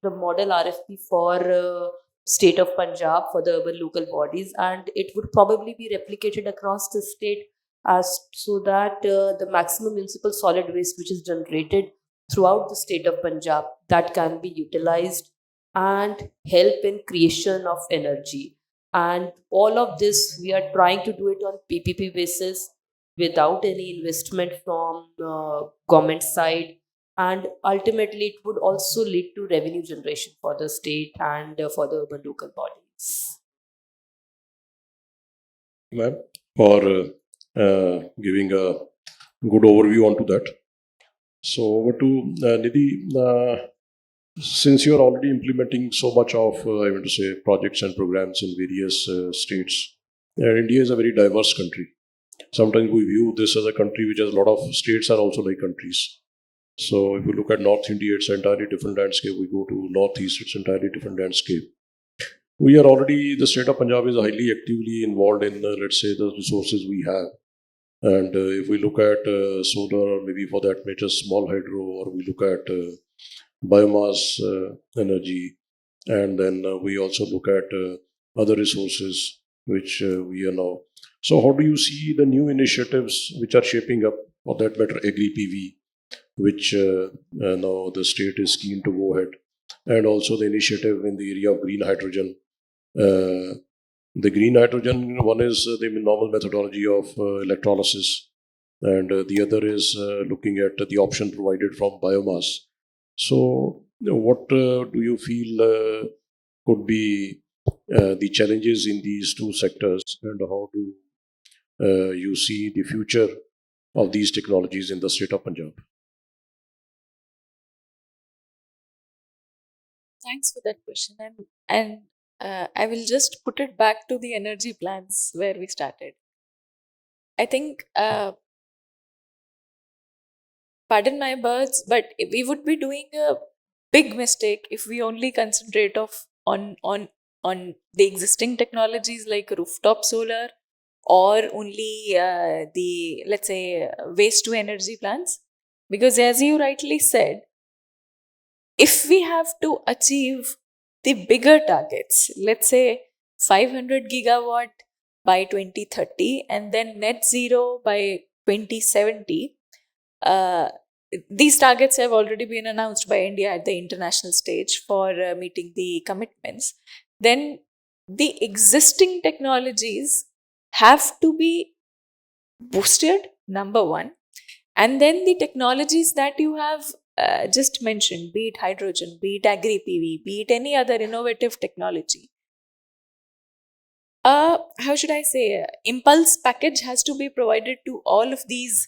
model RFP for state of Punjab for the urban local bodies, and it would probably be replicated across the state, as so that the maximum municipal solid waste which is generated throughout the state of Punjab, that can be utilized and help in creation of energy. And all of this, we are trying to do it on PPP basis without any investment from government side. And ultimately, it would also lead to revenue generation for the state and for the urban local bodies. Ma'am, for giving a good overview onto that. So over to Nidhi. Since you are already implementing so much of, I want to say, projects and programs in various states, India is a very diverse country. Sometimes we view this as a country which has a lot of states are also like countries. So if you look at North India, it's an entirely different landscape. We go to Northeast, it's entirely different landscape. We are already, the state of Punjab is highly actively involved in, let's say, the resources we have. And if we look at solar, or maybe for that matter, small hydro, or we look at biomass energy, and then we also look at other resources which we are now. So, how do you see the new initiatives which are shaping up, for that matter, agri PV, which now the state is keen to go ahead, and also the initiative in the area of green hydrogen. The green hydrogen one is the normal methodology of electrolysis, and the other is looking at the option provided from biomass. So, what do you feel could be the challenges in these two sectors, and how do you see the future of these technologies in the state of Punjab? Thanks for that question. And I will just put it back to the energy plans where we started. I think, pardon my words, but we would be doing a big mistake if we only concentrate on the existing technologies like rooftop solar, or only the, let's say, waste to energy plants. Because as you rightly said, if we have to achieve the bigger targets, let's say 500 gigawatt by 2030 and then net zero by 2070, these targets have already been announced by India at the international stage for meeting the commitments. Then the existing technologies have to be boosted, number one. And then the technologies that you have just mentioned, be it hydrogen, be it agri PV, be it any other innovative technology, how should I say, impulse package has to be provided to all of these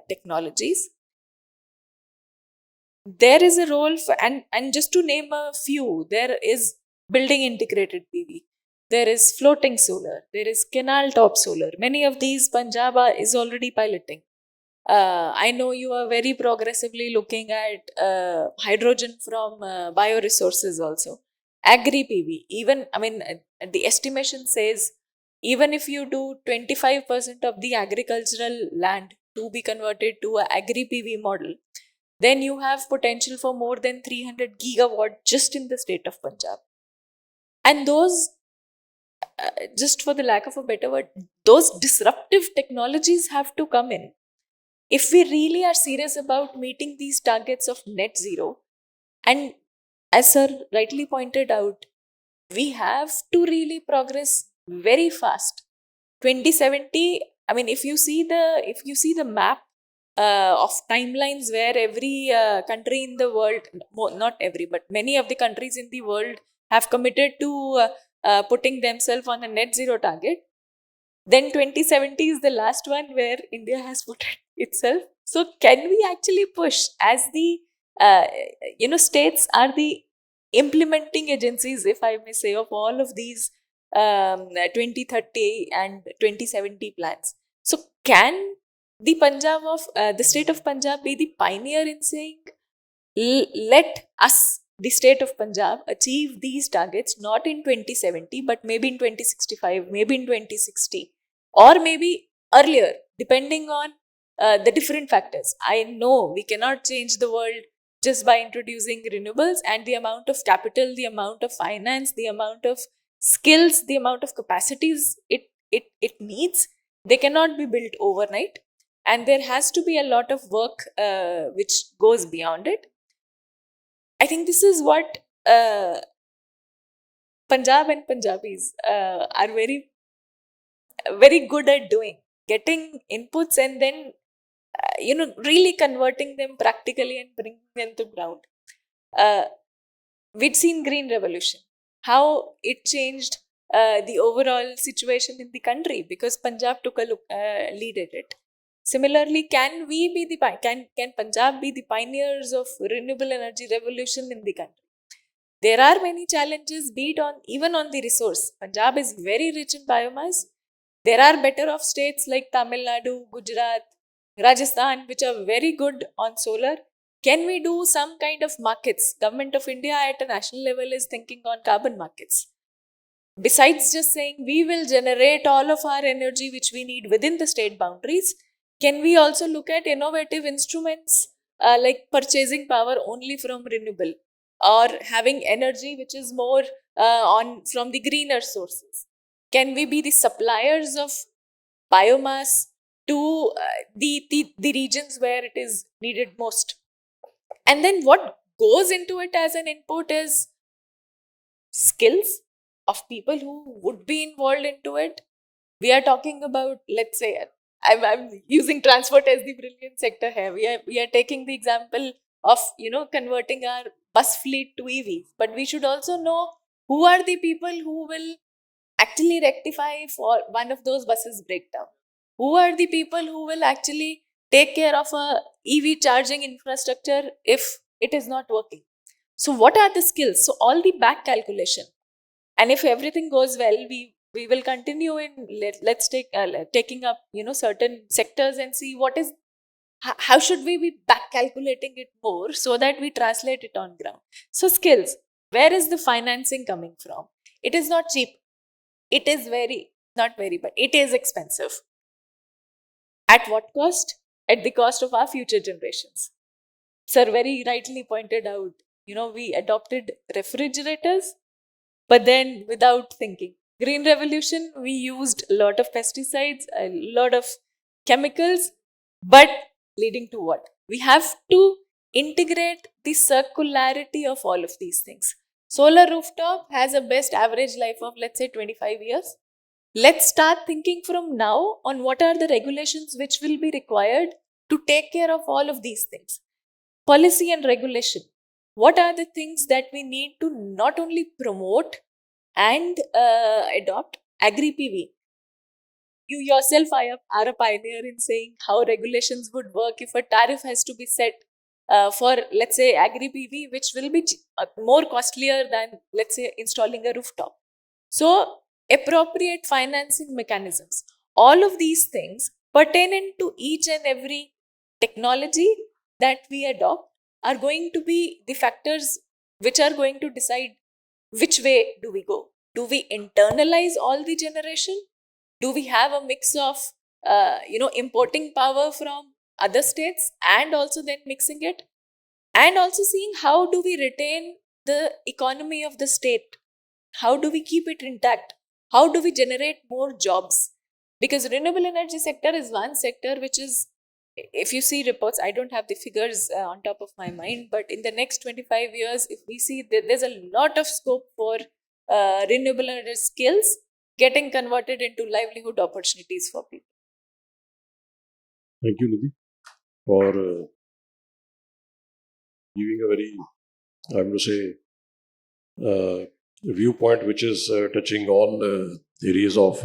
technologies. There is a role for, and just to name a few, there is building integrated PV, there is floating solar, there is canal top solar. Many of these Punjab is already piloting. I know you are very progressively looking at hydrogen from bioresources also. Agri PV, even, I mean, the estimation says even if you do 25% of the agricultural land to be converted to a agri PV model, then you have potential for more than 300 gigawatt just in the state of Punjab. And those, just for the lack of a better word, those disruptive technologies have to come in. If we really are serious about meeting these targets of net zero, and as sir rightly pointed out, we have to really progress very fast. 2070, I mean, if you see the map of timelines where every country in the world, not every, but many of the countries in the world have committed to putting themselves on a net zero target, then 2070 is the last one where India has put itself. So can we actually push, as the states are the implementing agencies, if I may say, of all of these 2030 and 2070 plans? So can the state of Punjab be the pioneer in saying, let us, the state of Punjab, achieve these targets not in 2070, but maybe in 2065, maybe in 2060, or maybe earlier, depending on the different factors. I know we cannot change the world just by introducing renewables, and the amount of capital, the amount of finance, the amount of skills, the amount of capacities it needs, they cannot be built overnight. And there has to be a lot of work which goes beyond it. I think this is what Punjab and Punjabis are very, very good at doing, getting inputs and then, really converting them practically and bringing them to ground. We'd seen Green Revolution, how it changed the overall situation in the country because Punjab took a lead at it. Similarly, can Punjab be the pioneers of renewable energy revolution in the country? There are many challenges, be it even on the resource. Punjab is very rich in biomass. There are better off states like Tamil Nadu, Gujarat, Rajasthan, which are very good on solar. Can we do some kind of markets? Government of India at a national level is thinking on carbon markets. Besides just saying we will generate all of our energy which we need within the state boundaries, can we also look at innovative instruments like purchasing power only from renewable, or having energy which is more from the greener sources? Can we be the suppliers of biomass to the regions where it is needed most? And then what goes into it as an input is skills of people who would be involved into it. We are talking about, let's say, I'm using transport as the brilliant sector here. We are taking the example of converting our bus fleet to EVs, but we should also know who are the people who will actually rectify for one of those buses breakdown. Who are the people who will actually take care of a EV charging infrastructure if it is not working? So what are the skills? So all the back calculation. And if everything goes well, we will continue in let's take taking up certain sectors and see how should we be back calculating it more so that we translate it on ground. So skills, where is the financing coming from? It is not cheap. It is not very, but it is expensive. At what cost? At the cost of our future generations. Sir very rightly pointed out, we adopted refrigerators, but then without thinking. Green Revolution, we used a lot of pesticides, a lot of chemicals, but leading to what? We have to integrate the circularity of all of these things. Solar rooftop has a best average life of, let's say, 25 years. Let's start thinking from now on what are the regulations which will be required to take care of all of these things. Policy and regulation. What are the things that we need to not only promote and adopt? Agri-PV. You yourself are a pioneer in saying how regulations would work if a tariff has to be set for, let's say, Agri-PV, which will be more costlier than, let's say, installing a rooftop. So, appropriate financing mechanisms. All of these things pertaining to each and every technology that we adopt are going to be the factors which are going to decide which way do we go. Do we internalize all the generation? Do we have a mix of, importing power from other states and also then mixing it? and also seeing how do we retain the economy of the state, how do we keep it intact, how do we generate more jobs, because renewable energy sector is one sector which is, if you see reports, I don't have the figures on top of my mind, but in the next 25 years, if we see that there's a lot of scope for renewable energy skills getting converted into livelihood opportunities for people. Thank you, Nidhi, for giving a very, I'm going to say, viewpoint which is touching all areas of,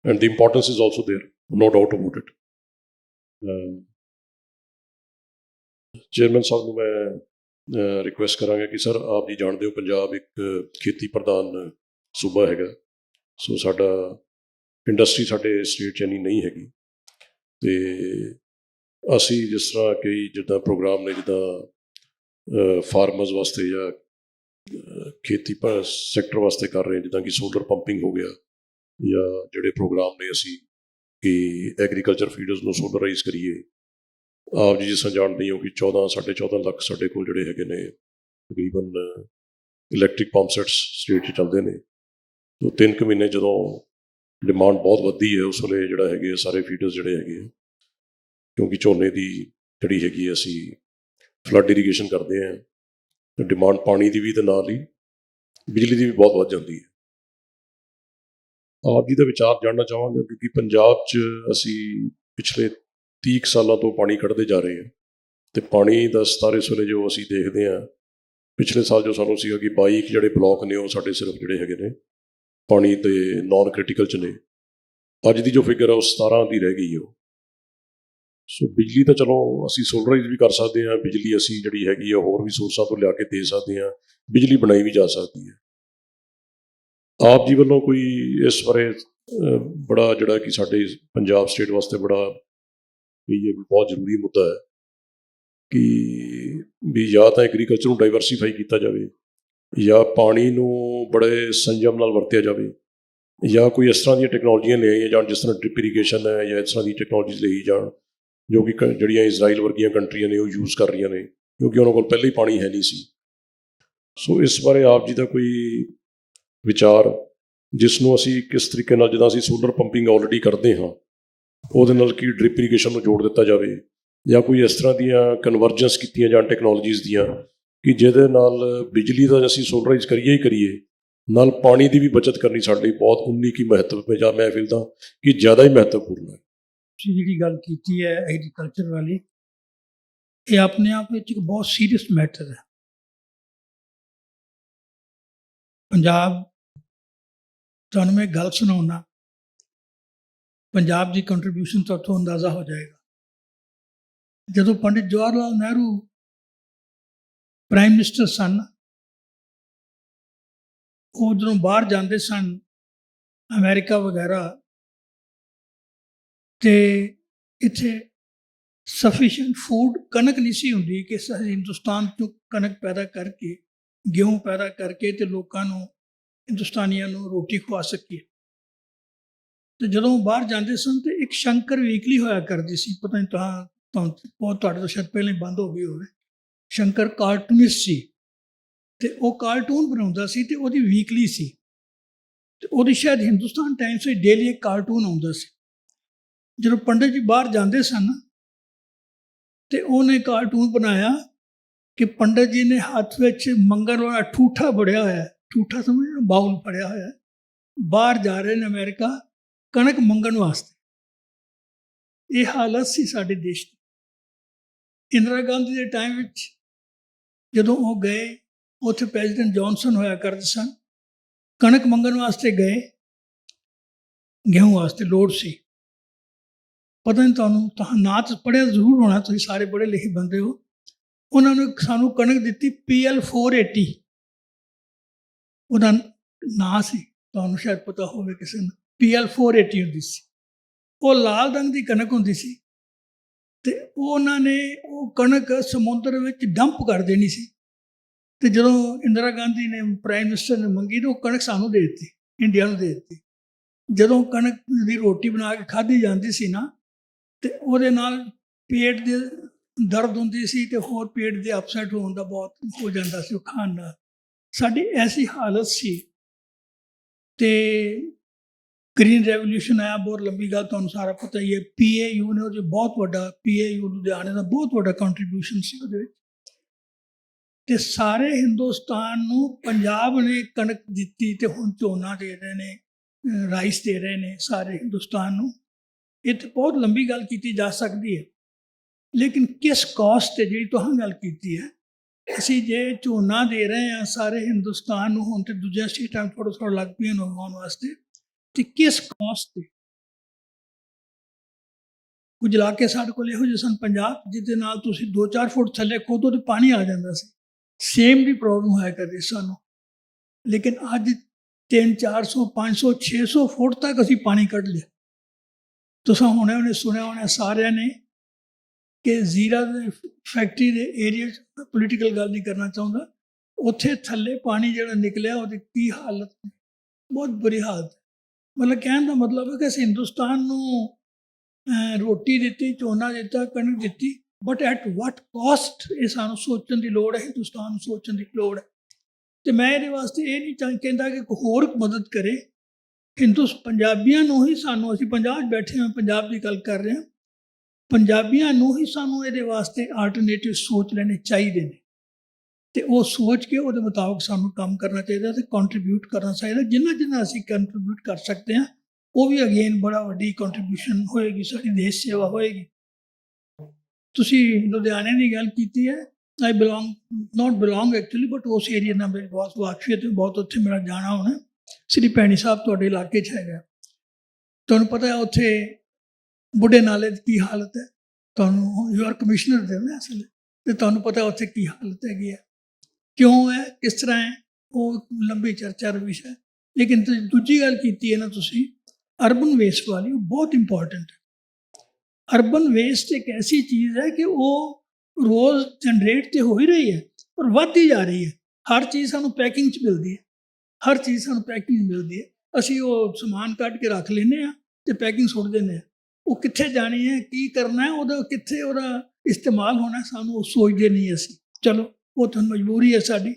and the importance is also there, no doubt about it. Chairman ਸਾਹਿਬ ਨੂੰ ਮੈਂ request ਕਰਾਂਗਾ ਕਿ sir, ਆਪ ਜੀ ਜਾਣਦੇ ਹੋ ਪੰਜਾਬ ਇੱਕ ਖੇਤੀ ਪ੍ਰਧਾਨ ਸੂਬਾ ਹੈਗਾ, ਸੋ ਸਾਡਾ ਇੰਡਸਟਰੀ ਸਾਡੇ ਸਟੇਟ 'ਚ ਇੰਨੀ ਨਹੀਂ ਹੈਗੀ, ਅਤੇ ਅਸੀਂ ਜਿਸ ਤਰ੍ਹਾਂ ਕਈ ਜਿੱਦਾਂ ਪ੍ਰੋਗਰਾਮ ਨੇ, ਜਿੱਦਾਂ ਫਾਰਮਰਸ ਵਾਸਤੇ ਜਾਂ ਖੇਤੀ ਸੈਕਟਰ ਵਾਸਤੇ ਕਰ ਰਹੇ, ਜਿੱਦਾਂ ਕਿ ਸੋਲਰ ਪੰਪਿੰਗ ਹੋ ਗਿਆ, ਜਾਂ ਜਿਹੜੇ ਪ੍ਰੋਗਰਾਮ ਨੇ ਅਸੀਂ ਕਿ ਐਗਰੀਕਲਚਰ ਫੀਡਰਸ ਨੂੰ ਸੋਲਰਾਈਜ਼ ਕਰੀਏ। ਆਪ ਜੀ ਜਿਸ ਤਰ੍ਹਾਂ ਜਾਣਦੇ ਹੋ ਕਿ 14.5 ਲੱਖ ਸਾਡੇ ਕੋਲ ਜਿਹੜੇ ਹੈਗੇ ਨੇ ਤਕਰੀਬਨ ਇਲੈਕਟ੍ਰਿਕ ਪੰਪ ਸੈਟਸ ਸਟੇਟ 'ਚ ਚੱਲਦੇ ਨੇ। ਤੋ 3 ਕੁ ਮਹੀਨੇ ਜਦੋਂ ਡਿਮਾਂਡ ਬਹੁਤ ਵੱਧਦੀ ਹੈ, ਉਸ ਵੇਲੇ ਜਿਹੜਾ ਹੈਗੇ ਸਾਰੇ ਫੀਡਰਸ ਜਿਹੜੇ ਹੈਗੇ, ਕਿਉਂਕਿ ਝੋਨੇ ਦੀ ਜਿਹੜੀ ਹੈਗੀ ਅਸੀਂ ਫਲੱਡ ਇਰੀਗੇਸ਼ਨ ਕਰਦੇ ਹਾਂ, ਤਾਂ ਡਿਮਾਂਡ ਪਾਣੀ ਦੀ ਵੀ ਅਤੇ ਨਾਲ ਹੀ ਬਿਜਲੀ ਦੀ ਵੀ ਬਹੁਤ ਵੱਧ ਜਾਂਦੀ ਹੈ। ਆਪ ਜੀ ਦਾ ਵਿਚਾਰ ਜਾਣਨਾ ਚਾਹਾਂਗੇ, ਕਿਉਂਕਿ ਪੰਜਾਬ 'ਚ ਅਸੀਂ ਪਿਛਲੇ 30 ਸਾਲਾਂ ਤੋਂ ਪਾਣੀ ਕੱਢਦੇ ਜਾ ਰਹੇ ਹਾਂ, ਅਤੇ ਪਾਣੀ ਦਾ ਸਤਰ ਇਸ ਵੇਲੇ ਜੋ ਅਸੀਂ ਦੇਖਦੇ ਹਾਂ, ਪਿਛਲੇ ਸਾਲ ਜੋ ਸਾਨੂੰ ਸੀਗਾ ਕਿ 22 ਜਿਹੜੇ ਬਲੋਕ ਨੇ ਉਹ ਸਾਡੇ ਸਿਰਫ ਜਿਹੜੇ ਹੈਗੇ ਨੇ ਪਾਣੀ ਦੇ ਨਾਨ ਕ੍ਰਿਟੀਕਲ 'ਚ ਨੇ। ਅੱਜ ਦੀ ਜੋ ਫਿਗਰ ਹੈ ਉਹ 17 ਦੀ ਰਹਿ ਗਈ ਉਹ। ਸੋ ਬਿਜਲੀ ਤਾਂ ਚਲੋ ਅਸੀਂ ਸੋਲਰਾਈਜ਼ ਵੀ ਕਰ ਸਕਦੇ ਹਾਂ, ਬਿਜਲੀ ਅਸੀਂ ਜਿਹੜੀ ਹੈਗੀ ਆ ਹੋਰ ਵੀ ਸੋਰਸਾਂ ਤੋਂ ਲਿਆ ਕੇ ਦੇ ਸਕਦੇ ਹਾਂ, ਬਿਜਲੀ ਬਣਾਈ ਵੀ ਜਾ ਸਕਦੀ ਹੈ। ਆਪ ਜੀ ਵੱਲੋਂ ਕੋਈ ਇਸ ਬਾਰੇ ਬੜਾ ਜਿਹੜਾ ਕਿ ਸਾਡੇ ਪੰਜਾਬ ਸਟੇਟ ਵਾਸਤੇ ਬੜਾ ਇਹ ਬਹੁਤ ਜ਼ਰੂਰੀ ਮੁੱਦਾ ਹੈ ਕਿ ਵੀ ਜਾਂ ਤਾਂ ਐਗਰੀਕਲਚਰ ਨੂੰ ਡਾਈਵਰਸੀਫਾਈ ਕੀਤਾ ਜਾਵੇ, ਜਾਂ ਪਾਣੀ ਨੂੰ ਬੜੇ ਸੰਜਮ ਨਾਲ ਵਰਤਿਆ ਜਾਵੇ, ਜਾਂ ਕੋਈ ਇਸ ਤਰ੍ਹਾਂ ਦੀਆਂ ਟੈਕਨੋਲੋਜੀਆਂ ਲਿਆਈਆਂ ਜਾਣ, ਜਿਸ ਤਰ੍ਹਾਂ ਡ੍ਰਿਪ ਇਰੀਗੇਸ਼ਨ ਹੈ, ਜਾਂ ਇਸ ਤਰ੍ਹਾਂ ਦੀ ਟੈਕਨੋਲੋਜੀਜ਼ ਲਈ ਜਾਣ ਜੋ ਕਿ ਜਿਹੜੀਆਂ ਇਜ਼ਰਾਈਲ ਵਰਗੀਆਂ ਕੰਟਰੀਆਂ ਨੇ ਉਹ ਯੂਜ਼ ਕਰ ਰਹੀਆਂ ਨੇ, ਕਿਉਂਕਿ ਉਹਨਾਂ ਕੋਲ ਪਹਿਲਾਂ ਹੀ ਪਾਣੀ ਹੈ ਨਹੀਂ ਸੀ। ਸੋ ਇਸ ਬਾਰੇ ਆਪ ਜੀ ਦਾ ਕੋਈ ਵਿਚਾਰ, ਜਿਸ ਨੂੰ ਅਸੀਂ ਕਿਸ ਤਰੀਕੇ ਨਾਲ, ਜਿੱਦਾਂ ਅਸੀਂ ਸੋਲਰ ਪੰਪਿੰਗ ਆਲਰੇਡੀ ਕਰਦੇ ਹਾਂ, ਉਹਦੇ ਨਾਲ ਕੀ ਡ੍ਰਿਪ ਇਰੀਗੇਸ਼ਨ ਨੂੰ ਜੋੜ ਦਿੱਤਾ ਜਾਵੇ, ਜਾਂ ਕੋਈ ਇਸ ਤਰ੍ਹਾਂ ਦੀਆਂ ਕਨਵਰਜੈਂਸ ਕੀਤੀਆਂ ਜਾਣ ਟੈਕਨੋਲੋਜੀਜ਼ ਦੀਆਂ ਕਿ ਜਿਹਦੇ ਨਾਲ ਬਿਜਲੀ ਦਾ ਅਸੀਂ ਸੋਲਰਾਈਜ਼ ਕਰੀਏ ਹੀ ਕਰੀਏ, ਨਾਲ ਪਾਣੀ ਦੀ ਵੀ ਬਚਤ ਕਰਨੀ ਸਾਡੇ ਲਈ ਬਹੁਤ ਉਨੀ ਕੀ ਮਹੱਤਵ, ਜਾਂ ਮੈਂ ਫਿਲਦਾ ਕਿ ਜ਼ਿਆਦਾ ਹੀ ਮਹੱਤਵਪੂਰਨ ਹੈ। ਤੁਸੀਂ ਜਿਹੜੀ ਗੱਲ ਕੀਤੀ ਹੈ ਐਗਰੀਕਲਚਰ ਵਾਲੀ, ਇਹ ਆਪਣੇ ਆਪ ਵਿੱਚ ਇੱਕ ਬਹੁਤ ਸੀਰੀਅਸ ਮੈਟਰ ਹੈ। ਪੰਜਾਬ, ਤੁਹਾਨੂੰ ਮੈਂ ਗੱਲ ਸੁਣਾਉਣਾ, ਪੰਜਾਬ ਦੀ ਕੰਟਰੀਬਿਊਸ਼ਨ ਤੋਂ ਉੱਥੋਂ ਅੰਦਾਜ਼ਾ ਹੋ ਜਾਏਗਾ। ਜਦੋਂ ਪੰਡਿਤ ਜਵਾਹਰ ਲਾਲ ਨਹਿਰੂ ਪ੍ਰਾਈਮ ਮਿਨਿਸਟਰ ਸਨ, ਉਹ ਜਦੋਂ ਬਾਹਰ ਜਾਂਦੇ ਸਨ ਅਮਰੀਕਾ ਵਗੈਰਾ, ਅਤੇ ਇੱਥੇ ਸਫੀਸ਼ੀਐਂਟ ਫੂਡ, ਕਣਕ ਨਹੀਂ ਸੀ ਹੁੰਦੀ ਕਿ ਅਸੀਂ ਹਿੰਦੁਸਤਾਨ ਤੋਂ ਕਣਕ ਪੈਦਾ ਕਰਕੇ, ਗੇਹੂੰ ਪੈਦਾ ਕਰਕੇ ਅਤੇ ਲੋਕਾਂ ਨੂੰ, ਹਿੰਦੁਸਤਾਨੀਆਂ ਨੂੰ ਰੋਟੀ ਖਵਾ ਸਕੀਏ। ਅਤੇ ਜਦੋਂ ਬਾਹਰ ਜਾਂਦੇ ਸਨ ਤਾਂ ਇੱਕ ਸ਼ੰਕਰ ਵੀਕਲੀ ਹੋਇਆ ਕਰਦੀ ਸੀ, ਪਤਾ ਨਹੀਂ ਤੁਹਾਡੇ ਤੋਂ ਸ਼ਾਇਦ ਪਹਿਲਾਂ ਹੀ ਬੰਦ ਹੋ ਗਈ ਹੋਵੇ। ਸ਼ੰਕਰ ਕਾਰਟੂਨਿਸਟ ਸੀ, ਅਤੇ ਉਹ ਕਾਰਟੂਨ ਬਣਾਉਂਦਾ ਸੀ, ਅਤੇ ਉਹਦੀ ਵੀਕਲੀ ਸੀ, ਅਤੇ ਉਹਦੀ ਸ਼ਾਇਦ ਹਿੰਦੁਸਤਾਨ ਟਾਈਮਸ ਵਿੱਚ ਡੇਲੀ ਇੱਕ ਕਾਰਟੂਨ ਆਉਂਦਾ ਸੀ। ਜਦੋਂ ਪੰਡਿਤ ਜੀ ਬਾਹਰ ਜਾਂਦੇ ਸਨ ਅਤੇ ਉਹਨੇ ਕਾਰਟੂਨ ਬਣਾਇਆ ਕਿ ਪੰਡਿਤ ਜੀ ਨੇ ਹੱਥ ਵਿੱਚ ਮੰਗਣ ਵਾਲਾ ਠੂਠਾ ਫੜਿਆ ਹੋਇਆ, ਠੂਠਾ ਸਮਝੋ, ਬਾਉਲ ਫੜਿਆ ਹੋਇਆ, ਬਾਹਰ ਜਾ ਰਹੇ ਨੇ ਅਮਰੀਕਾ ਕਣਕ ਮੰਗਣ ਵਾਸਤੇ। ਇਹ ਹਾਲਤ ਸੀ ਸਾਡੇ ਦੇਸ਼ ਦੀ। ਇੰਦਰਾ ਗਾਂਧੀ ਦੇ ਟਾਈਮ ਵਿੱਚ ਜਦੋਂ ਉਹ ਗਏ, ਉੱਥੇ ਪ੍ਰੈਜ਼ੀਡੈਂਟ ਜੌਨਸਨ ਹੋਇਆ ਕਰਦੇ ਸਨ, ਕਣਕ ਮੰਗਣ ਵਾਸਤੇ ਗਏ, ਗੇਹੂੰ ਵਾਸਤੇ ਲੋੜ ਸੀ। ਪਤਾ ਨਹੀਂ ਤੁਹਾਨੂੰ ਨਾਂ ਤਾਂ ਪੜ੍ਹਿਆ ਜ਼ਰੂਰ ਹੋਣਾ, ਤੁਸੀਂ ਸਾਰੇ ਪੜ੍ਹੇ ਲਿਖੇ ਬੰਦੇ ਹੋ। ਉਹਨਾਂ ਨੇ ਸਾਨੂੰ ਕਣਕ ਦਿੱਤੀ PL 480, ਉਹਦਾ ਨਾਂ ਸੀ, ਤੁਹਾਨੂੰ ਸ਼ਾਇਦ ਪਤਾ ਹੋਵੇ ਕਿਸੇ ਨੂੰ। PL 480 ਹੁੰਦੀ ਸੀ, ਉਹ ਲਾਲ ਰੰਗ ਦੀ ਕਣਕ ਹੁੰਦੀ ਸੀ, ਅਤੇ ਉਹਨਾਂ ਨੇ ਉਹ ਕਣਕ ਸਮੁੰਦਰ ਵਿੱਚ ਡੰਪ ਕਰ ਦੇਣੀ ਸੀ। ਅਤੇ ਜਦੋਂ ਇੰਦਰਾ ਗਾਂਧੀ ਨੇ, ਪ੍ਰਾਈਮ ਮਿਨਿਸਟਰ ਨੇ ਮੰਗੀ, ਤਾਂ ਉਹ ਕਣਕ ਸਾਨੂੰ ਦੇ ਦਿੱਤੀ, ਇੰਡੀਆ ਨੂੰ ਦੇ ਦਿੱਤੀ। ਜਦੋਂ ਕਣਕ ਦੀ ਰੋਟੀ ਬਣਾ ਕੇ ਖਾਧੀ ਜਾਂਦੀ ਸੀ ਨਾ, ਅਤੇ ਉਹਦੇ ਨਾਲ ਪੇਟ ਦੇ ਦਰਦ ਹੁੰਦੀ ਸੀ ਤੇ ਹੋਰ ਪੇਟ ਦੇ ਅਪਸੈਟ ਹੋਣ ਦਾ ਬਹੁਤ ਹੋ ਜਾਂਦਾ ਸੀ ਉਹ ਖਾਣ ਨਾਲ। ਸਾਡੀ ਐਸੀ ਹਾਲਤ ਸੀ ਤੇ ਗ੍ਰੀਨ ਰੈਵੋਲੂਸ਼ਨ ਆਇਆ, ਬਹੁਤ ਲੰਬੀ ਗੱਲ, ਤੁਹਾਨੂੰ ਸਾਰਾ ਪਤਾ ਹੀ ਹੈ। PAU ਨੇ ਉਹਦੇ ਬਹੁਤ ਵੱਡਾ, PAU ਲੁਧਿਆਣੇ ਦਾ ਬਹੁਤ ਵੱਡਾ ਕੰਟਰੀਬਿਊਸ਼ਨ ਸੀ ਉਹਦੇ ਵਿੱਚ। ਤੇ ਸਾਰੇ ਹਿੰਦੁਸਤਾਨ ਨੂੰ ਪੰਜਾਬ ਨੇ ਕਣਕ ਦਿੱਤੀ ਤੇ ਹੁਣ ਝੋਨਾ ਦੇ ਰਹੇ ਨੇ, ਰਾਈਸ ਦੇ ਰਹੇ ਨੇ ਸਾਰੇ ਹਿੰਦੁਸਤਾਨ ਨੂੰ। ਇਹ ਤਾਂ ਬਹੁਤ ਲੰਬੀ ਗੱਲ ਕੀਤੀ ਜਾ ਸਕਦੀ ਹੈ, ਲੇਕਿਨ ਕਿਸ ਕਾਸਟ ਤੇ ਜਿਹੜੀ ਤੁਸੀਂ ਗੱਲ ਕੀਤੀ ਹੈ, ਅਸੀਂ ਜੇ ਝੋਨਾ ਦੇ ਰਹੇ ਹਾਂ ਸਾਰੇ ਹਿੰਦੁਸਤਾਨ ਨੂੰ, ਹੁਣ ਤੇ ਦੂਜੀਆਂ ਸਟੇਟਾਂ ਥੋੜ੍ਹਾ ਥੋੜ੍ਹਾ ਲੱਗ ਪਈਆਂ ਉਗਾਉਣ ਵਾਸਤੇ, ਤੇ ਕਿਸ ਕਾਸਟ ਤੇ? ਕੁਝ ਇਲਾਕੇ ਸਾਡੇ ਕੋਲ ਇਹੋ ਜਿਹੇ ਸਨ ਪੰਜਾਬ, ਜਿਹਦੇ ਨਾਲ ਤੁਸੀਂ 2-4 ਫੁੱਟ ਥੱਲੇ ਖੋਦੋ ਤੇ ਪਾਣੀ ਆ ਜਾਂਦਾ ਸੀ। ਸੇਮ ਦੀ ਪ੍ਰੋਬਲਮ ਹੋਇਆ ਕਰਦੀ ਸਾਨੂੰ। ਲੇਕਿਨ ਅੱਜ 300-400, 500, 600 ਫੁੱਟ ਤੱਕ ਅਸੀਂ ਪਾਣੀ ਕੱਢ ਲਿਆ। ਤੁਸੀਂ ਹੁਣੇ ਉਹਨੇ ਸੁਣਿਆ ਹੋਣਾ ਸਾਰਿਆਂ ਨੇ ਕਿ ਜ਼ੀਰਾ ਦੇ ਫੈਕਟਰੀ ਦੇ ਏਰੀਆ 'ਚ, ਪੋਲੀਟੀਕਲ ਗੱਲ ਨਹੀਂ ਕਰਨਾ ਚਾਹੁੰਦਾ, ਉੱਥੇ ਥੱਲੇ ਪਾਣੀ ਜਿਹੜਾ ਨਿਕਲਿਆ ਉਹਦੀ ਕੀ ਹਾਲਤ, ਬਹੁਤ ਬੁਰੀ ਹਾਲਤ। ਮਤਲਬ ਕਹਿਣ ਦਾ ਮਤਲਬ ਹੈ ਕਿ ਅਸੀਂ ਹਿੰਦੁਸਤਾਨ ਨੂੰ ਰੋਟੀ ਦਿੱਤੀ, ਝੋਨਾ ਦਿੱਤਾ, ਕਣਕ ਦਿੱਤੀ, ਬਟ ਐਟ ਵਾਟ ਕਾਸਟ? ਇਹ ਸਾਨੂੰ ਸੋਚਣ ਦੀ ਲੋੜ ਹੈ, ਹਿੰਦੁਸਤਾਨ ਨੂੰ ਸੋਚਣ ਦੀ ਲੋੜ ਹੈ। ਤੇ ਮੈਂ ਇਹਦੇ ਵਾਸਤੇ ਇਹ ਨਹੀਂ ਕਹਿੰਦਾ ਕਿ ਕੋਈ ਹੋਰ ਮਦਦ ਕਰੇ, ਪੰਜਾਬੀਆਂ ਨੂੰ ਹੀ ਸਾਨੂੰ, ਅਸੀਂ ਪੰਜਾਬ 'ਚ ਬੈਠੇ ਹਾਂ, ਪੰਜਾਬ ਦੀ ਗੱਲ ਕਰ ਰਹੇ ਹਾਂ, ਪੰਜਾਬੀਆਂ ਨੂੰ ਹੀ ਸਾਨੂੰ ਇਹਦੇ ਵਾਸਤੇ ਆਲਟਰਨੇਟਿਵ ਸੋਚ ਲੈਣੇ ਚਾਹੀਦੇ ਨੇ। ਤੇ ਉਹ ਸੋਚ ਕੇ ਉਹਦੇ ਮੁਤਾਬਕ ਸਾਨੂੰ ਕੰਮ ਕਰਨਾ ਚਾਹੀਦਾ ਤੇ ਕੰਟਰੀਬਿਊਟ ਕਰਨਾ ਚਾਹੀਦਾ। ਜਿੰਨਾ ਅਸੀਂ ਕੰਟਰੀਬਿਊਟ ਕਰ ਸਕਦੇ ਹਾਂ, ਉਹ ਵੀ ਅਗੇਨ ਬੜਾ ਵੱਡੀ ਕੰਟਰੀਬਿਊਸ਼ਨ ਹੋਏਗੀ, ਸਾਡੀ ਦੇਸ਼ ਸੇਵਾ ਹੋਏਗੀ। ਤੁਸੀਂ ਲੁਧਿਆਣੇ ਦੀ ਗੱਲ ਕੀਤੀ ਹੈ, ਆਈ ਨਾਟ ਬਿਲੋਂਗ ਐਕਚੁਅਲੀ, ਬਟ ਉਸ ਏਰੀਆ ਨਾਲ ਮੇਰੀ ਬਹੁਤ ਵਾਕਫੀਅਤ ਹੈ, ਬਹੁਤ ਉੱਥੇ ਮੇਰਾ ਜਾਣਾ ਹੋਣਾ। ਸ੍ਰੀ ਭੈਣੀ ਸਾਹਿਬ ਤੁਹਾਡੇ ਇਲਾਕੇ 'ਚ ਹੈਗਾ, ਤੁਹਾਨੂੰ ਪਤਾ ਹੈ ਉੱਥੇ ਬੁੱਢੇ ਨਾਲੇ ਦੀ ਕੀ ਹਾਲਤ ਹੈ। ਤੁਹਾਨੂੰ ਯੂ ਆਰ ਕਮਿਸ਼ਨਰ ਦੇ ਨਾ ਅਸਲ, ਤੇ ਤੁਹਾਨੂੰ ਪਤਾ ਉੱਥੇ ਕੀ ਹਾਲਤ ਹੈਗੀ ਹੈ, ਕਿਉਂ ਹੈ, ਕਿਸ ਤਰ੍ਹਾਂ ਹੈ, ਉਹ ਲੰਬੀ ਚਰਚਾ ਦਾ ਵਿਸ਼ਾ ਹੈ। ਲੇਕਿਨ ਦੂਜੀ ਗੱਲ ਕੀਤੀ ਹੈ ਨਾ ਤੁਸੀਂ ਅਰਬਨ ਵੇਸਟ ਵਾਲੀ, ਉਹ ਬਹੁਤ ਇੰਪੋਰਟੈਂਟ ਹੈ। ਅਰਬਨ ਵੇਸਟ ਇੱਕ ਐਸੀ ਚੀਜ਼ ਹੈ ਕਿ ਉਹ ਰੋਜ਼ ਜਨਰੇਟ ਤੇ ਹੋ ਹੀ ਰਹੀ ਹੈ, ਪਰ ਵੱਧਦੀ ਜਾ ਰਹੀ ਹੈ। ਹਰ ਚੀਜ਼ ਸਾਨੂੰ ਪੈਕਿੰਗ 'ਚ ਮਿਲਦੀ ਹੈ, ਹਰ ਚੀਜ਼ ਸਾਨੂੰ ਪੈਕਿੰਗ ਮਿਲਦੀ ਹੈ। ਅਸੀਂ ਉਹ ਸਮਾਨ ਕੱਢ ਕੇ ਰੱਖ ਲੈਂਦੇ ਹਾਂ ਤੇ ਪੈਕਿੰਗ ਸੁੱਟ ਦਿੰਦੇ ਹਾਂ। ਉਹ ਕਿੱਥੇ ਜਾਣੀ ਹੈ, ਕੀ ਕਰਨਾ ਹੈ, ਉਹਦਾ ਕਿੱਥੇ ਉਹਦਾ ਇਸਤੇਮਾਲ ਹੋਣਾ, ਸਾਨੂੰ ਉਹ ਸੋਚਦੇ ਨਹੀਂ ਅਸੀਂ। ਚਲੋ ਉਹ ਤਾਂ ਮਜਬੂਰੀ ਹੈ ਸਾਡੀ।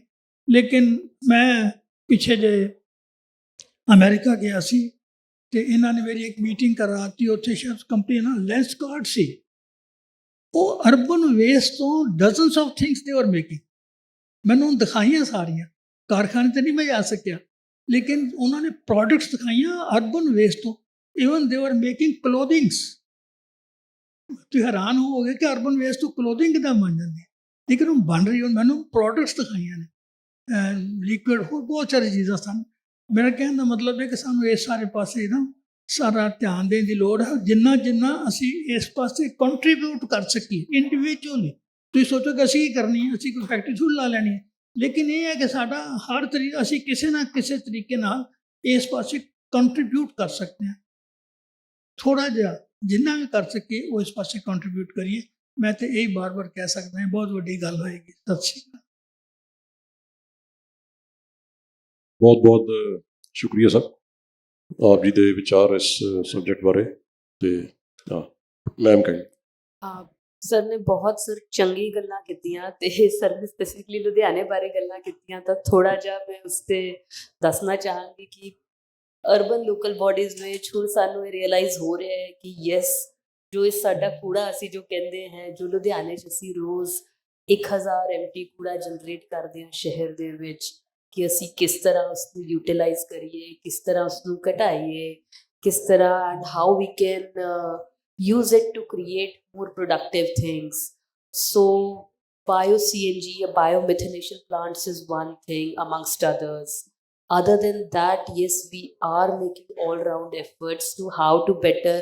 ਲੇਕਿਨ ਮੈਂ ਪਿੱਛੇ ਜੇ ਅਮਰੀਕਾ ਗਿਆ ਸੀ ਤੇ ਇਹਨਾਂ ਨੇ ਮੇਰੀ ਇੱਕ ਮੀਟਿੰਗ ਕਰਾਤੀ, ਉੱਥੇ ਸ਼ਾਇਦ ਕੰਪਨੀ ਨਾਲ ਲੈਂਸ ਕਾਰਡ ਸੀ। ਉਹ ਅਰਬਨ ਵੇਸਟ ਤੋਂ dozens of things they are making, ਮੈਨੂੰ ਦਿਖਾਈਆਂ ਸਾਰੀਆਂ। ਕਾਰਖਾਨੇ ਤੇ ਨਹੀਂ ਮੈਂ ਜਾ ਸਕਿਆ, ਲੇਕਿਨ ਉਹਨਾਂ ਨੇ ਪ੍ਰੋਡਕਟਸ ਦਿਖਾਈਆਂ ਅਰਬਨ ਵੇਸਟ ਤੋਂ। Even they are making clothings. ਤੁਸੀਂ ਹੈਰਾਨ ਹੋਵੋਗੇ ਕਿ ਅਰਬਨ ਵੇਸਟ ਤੋਂ ਕਲੋਥਿੰਗ ਕਿੱਦਾਂ ਬਣ ਜਾਂਦੀ ਹੈ, ਲੇਕਿਨ ਉਹ ਬਣ ਰਹੀ। ਮੈਨੂੰ ਪ੍ਰੋਡਕਟਸ ਦਿਖਾਈਆਂ ਨੇ, ਲਿਕੁਇਡ, ਹੋਰ ਬਹੁਤ ਸਾਰੀ ਚੀਜ਼ਾਂ ਸਨ। ਮੇਰਾ ਕਹਿਣ ਦਾ ਮਤਲਬ ਹੈ ਕਿ ਸਾਨੂੰ ਇਸ ਸਾਰੇ ਪਾਸੇ ਨਾ ਸਾਰਾ ਧਿਆਨ ਦੇਣ ਦੀ ਲੋੜ ਹੈ। ਜਿੰਨਾ ਅਸੀਂ ਇਸ ਪਾਸੇ ਕੰਟਰੀਬਿਊਟ ਕਰ ਸਕੀਏ ਇੰਡੀਵਿਜੂਅਲੀ। ਤੁਸੀਂ ਸੋਚੋ ਕਿ ਅਸੀਂ ਕੀ ਕਰਨੀ ਹੈ, ਅਸੀਂ ਕੋਈ ਫੈਕਟਰੀ ਥੋੜ੍ਹੀ ਲਾ ਲੈਣੀ ਹੈ, ਲੇਕਿਨ ਇਹ ਹੈ ਕਿ ਸਾਡਾ ਹਰ ਤਰੀਕਾ, ਅਸੀਂ ਕਿਸੇ ਨਾ ਕਿਸੇ ਤਰੀਕੇ ਨਾਲ ਇਸ ਪਾਸੇ ਕੰਟਰੀਬਿਊਟ ਕਰ ਸਕਦੇ ਹਾਂ। ਥੋੜ੍ਹਾ ਜਿਹਾ ਜਿੰਨਾ ਵੀ ਕਰ ਸਕੀਏ ਉਹ ਇਸ ਪਾਸੇ ਕੰਟਰੀਬਿਊਟ ਕਰੀਏ। ਮੈਂ ਤਾਂ ਇਹ ਬਾਰ-ਬਾਰ ਕਹਿ ਸਕਦਾ ਹਾਂ, ਬਹੁਤ ਵੱਡੀ ਗੱਲ ਹੋਏਗੀ। ਸਤਿ ਸ਼੍ਰੀ ਅਕਾਲ। ਬਹੁਤ ਬਹੁਤ ਸ਼ੁਕਰੀਆ ਸਰ, ਆਪ ਜੀ ਦੇ ਵਿਚਾਰ ਇਸ ਸਬਜੈਕਟ ਬਾਰੇ। ਤੇ ਮੈਮ ਕਹੀ ਸਰ ਨੇ ਬਹੁਤ ਚੰਗੀ ਗੱਲਾਂ ਕੀਤੀਆਂ, ਤੇ ਸਰ ਨੇ ਸਪੈਸੀਫਿਕਲੀ ਲੁਧਿਆਣੇ ਬਾਰੇ ਗੱਲਾਂ ਕੀਤੀਆਂ, ਤਾਂ ਥੋੜ੍ਹਾ ਜਿਹਾ ਮੈਂ ਉਸ 'ਤੇ ਦੱਸਣਾ ਚਾਹਾਂਗੀ ਕਿ ਅਰਬਨ ਲੋਕਲ ਬੋਡੀਜ਼ ਵਿੱਚ ਹੁਣ ਸਾਨੂੰ ਇਹ ਰਿਅਲਾਈਜ਼ ਹੋ ਰਿਹਾ ਹੈ ਕਿ ਯੈਸ, ਜੋ ਇਹ ਸਾਡਾ ਕੂੜਾ ਅਸੀਂ ਜੋ ਕਹਿੰਦੇ ਹਾਂ, ਜੋ ਲੁਧਿਆਣੇ 'ਚ ਅਸੀਂ ਰੋਜ਼ 1000 ਐਮਟੀ ਕੂੜਾ ਜਨਰੇਟ ਕਰਦੇ ਹਾਂ ਸ਼ਹਿਰ ਦੇ ਵਿੱਚ, ਕਿ ਅਸੀਂ ਕਿਸ ਤਰ੍ਹਾਂ ਉਸਨੂੰ ਯੂਟੀਲਾਈਜ਼ ਕਰੀਏ, ਕਿਸ ਤਰ੍ਹਾਂ ਉਸਨੂੰ ਘਟਾਈਏ, ਕਿਸ ਤਰ੍ਹਾਂ, and how we can use it to create more productive things. So bio-CNG or biomethanation plants is one thing amongst others. Other than that, yes, we are making all-round efforts to how to better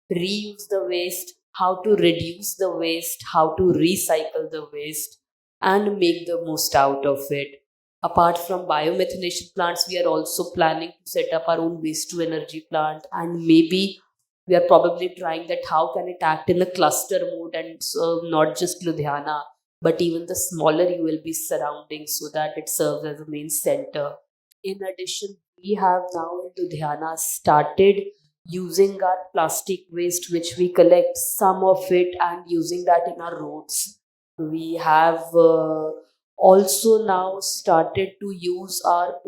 reuse the waste, how to reduce the waste, how to recycle the waste and make the most out of it. Apart from biomethanation plants, we are also planning to set up our own waste to energy plant, and maybe we are probably trying that how can it act in a cluster mode and serve not just Ludhiana but even the smaller ULB surroundings, so that it serves as a main center. In addition, we have now in Ludhiana started using our plastic waste, which we collect some of it, and using that in our roads. We have also now started to use our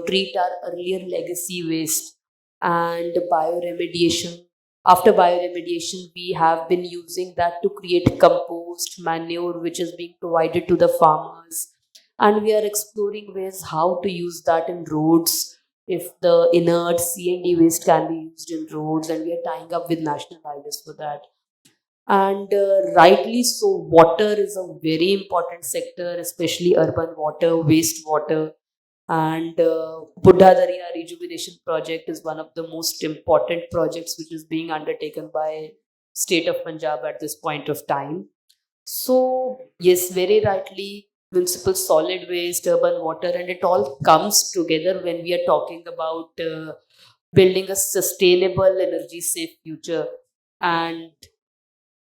treat our earlier legacy waste and bioremediation. After bioremediation, we have been using that to create compost manure, which is being provided to the farmers, and we are exploring ways how to use that in roads. If the inert C&D waste can be used in roads, and we are tying up with national highways for that. And rightly so, water is a very important sector, especially urban water, wastewater. And Buddha Darya rejuvenation project is one of the most important projects which is being undertaken by state of Punjab at this point of time. So yes, very rightly, municipal solid waste, urban water, and it all comes together when we are talking about building a sustainable, energy safe future. And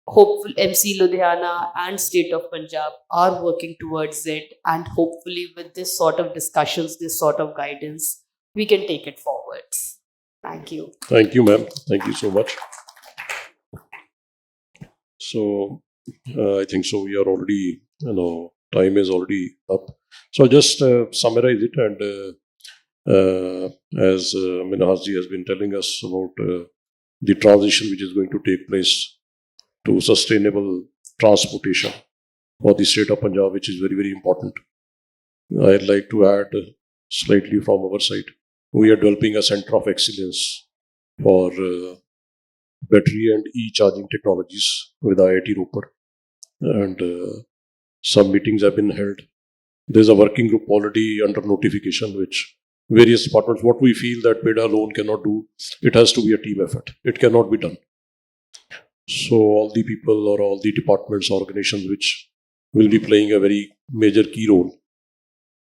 hopefully, MC Ludhiana and state of Punjab are working towards it. And hopefully, with this sort of discussions, this sort of guidance, we can take it forwards. Thank you. Thank you, ma'am. Thank you so much. So I think so. We are already, time is already up. So I'll just summarize it. And as Minhasji has been telling us about the transition which is going to take place to sustainable transportation for the state of Punjab, which is very, very important. I'd like to add slightly from our side. We are developing a center of excellence for battery and e-charging technologies with IIT Ropar, and some meetings have been held. There's a working group already under notification, which various departments, what we feel that PEDA alone cannot do, it has to be a team effort. It cannot be done. So all the people or all the departments, organizations which will be playing a very major key role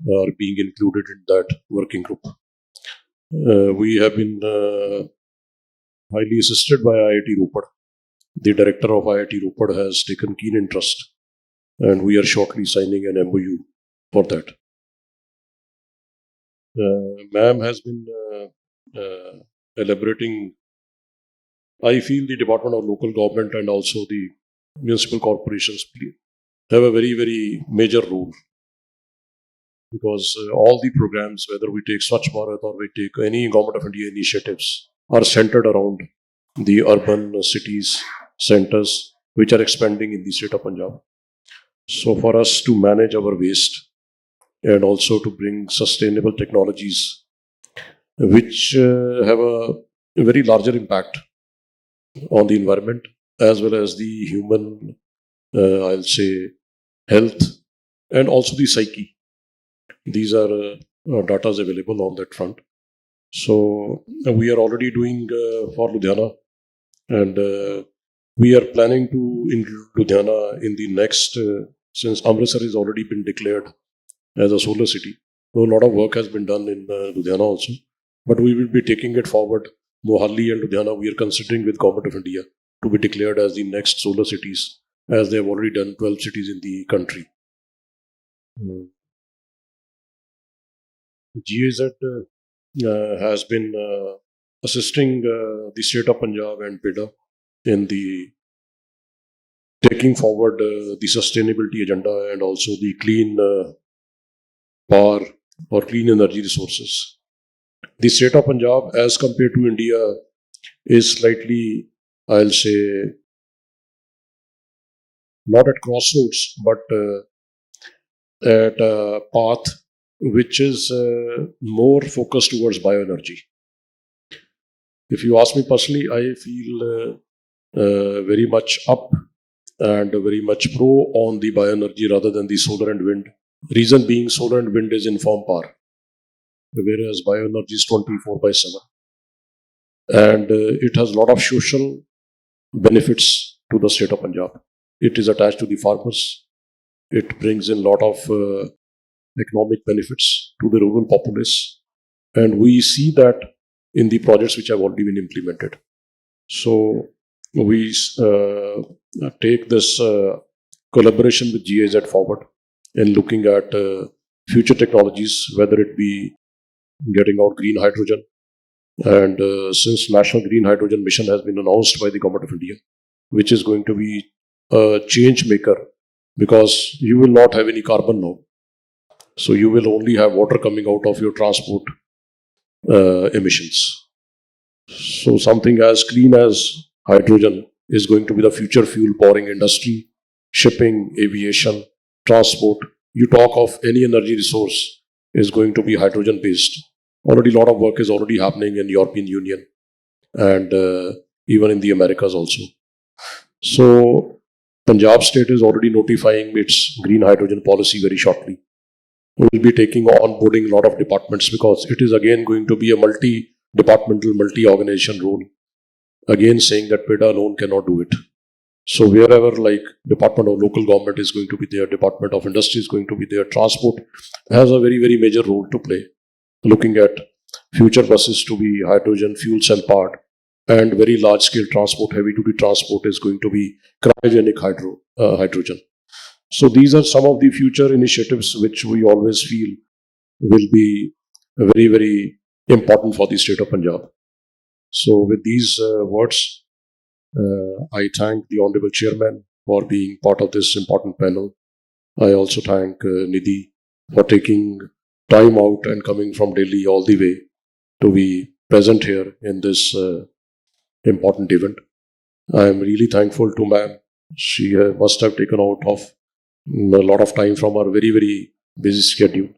are being included in that working group. We have been highly assisted by IIT Ropar. The director of IIT Ropar has taken keen interest, and we are shortly signing an MOU for that. Ma'am has been elaborating. I feel the Department of Local Government and also the municipal corporations have a very, very major role, because all the programs, whether we take Swachh Bharat or we take any Government of India initiatives, are centered around the urban cities, centers, which are expanding in the state of Punjab. So for us to manage our waste and also to bring sustainable technologies which have a very larger impact on the environment as well as the human, I'll say, health and also the psyche. These are data available on that front. So we are already doing for Ludhiana, and we are planning to include Ludhiana in the next, since Amritsar has already been declared as a solar city. So a lot of work has been done in Ludhiana also, but we will be taking it forward. Mohali and Ludhiana, we are considering with Government of India to be declared as the next solar cities, as they have already done 12 cities in the country. GIZ has been assisting the state of Punjab and PEDA in the taking forward the sustainability agenda and also the clean power or clean energy resources. The state of Punjab, as compared to India, is slightly, I'll say, not at crossroads, but at a path which is more focused towards bioenergy. If you ask me personally, I feel very much up and very much pro on the bioenergy rather than the solar and wind. Reason being, solar and wind is informed power, whereas bioenergy is 24/7. And it has a lot of social benefits to the state of Punjab. It is attached to the farmers. It brings in a lot of economic benefits to the rural populace. And we see that in the projects which have already been implemented. So we take this collaboration with GIZ forward in looking at future technologies, whether it be getting out green hydrogen And since National Green Hydrogen Mission has been announced by the Government of India, which is going to be a change maker, because you will not have any carbon now. So you will only have water coming out of your transport emissions. So something as clean as hydrogen is going to be the future fuel powering industry, shipping, aviation, transport. You talk of any energy resource is going to be hydrogen based. Already a lot of work is already happening in European Union and even in the Americas also. So Punjab state is already notifying its green hydrogen policy very shortly. We will be taking onboarding a lot of departments because it is again going to be a multi-departmental, multi-organization role. Again saying that PEDA alone cannot do it. So wherever like Department of Local Government is going to be there, Department of Industry is going to be there, transport has a very, very major role to play. Looking at future buses to be hydrogen fuel cell powered and very large scale transport, heavy duty transport is going to be cryogenic hydrogen. So these are some of the future initiatives which we always feel will be very, very important for the state of Punjab. So with these words, I thank the Honorable Chairman for being part of this important panel. I also thank Nidhi for taking time out and coming from Delhi all the way to be present here in this important event. I am really thankful to ma'am. She must have taken out of a lot of time from our very, very busy schedule.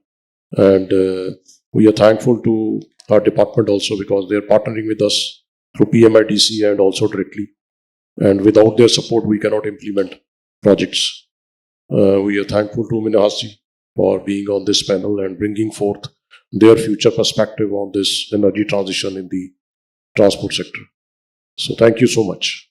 And we are thankful to our department also because they are partnering with us through PMIDC and also directly. And without their support, we cannot implement projects. We are thankful to Minahasi for being on this panel and bringing forth their future perspective on this energy transition in the transport sector. So thank you so much.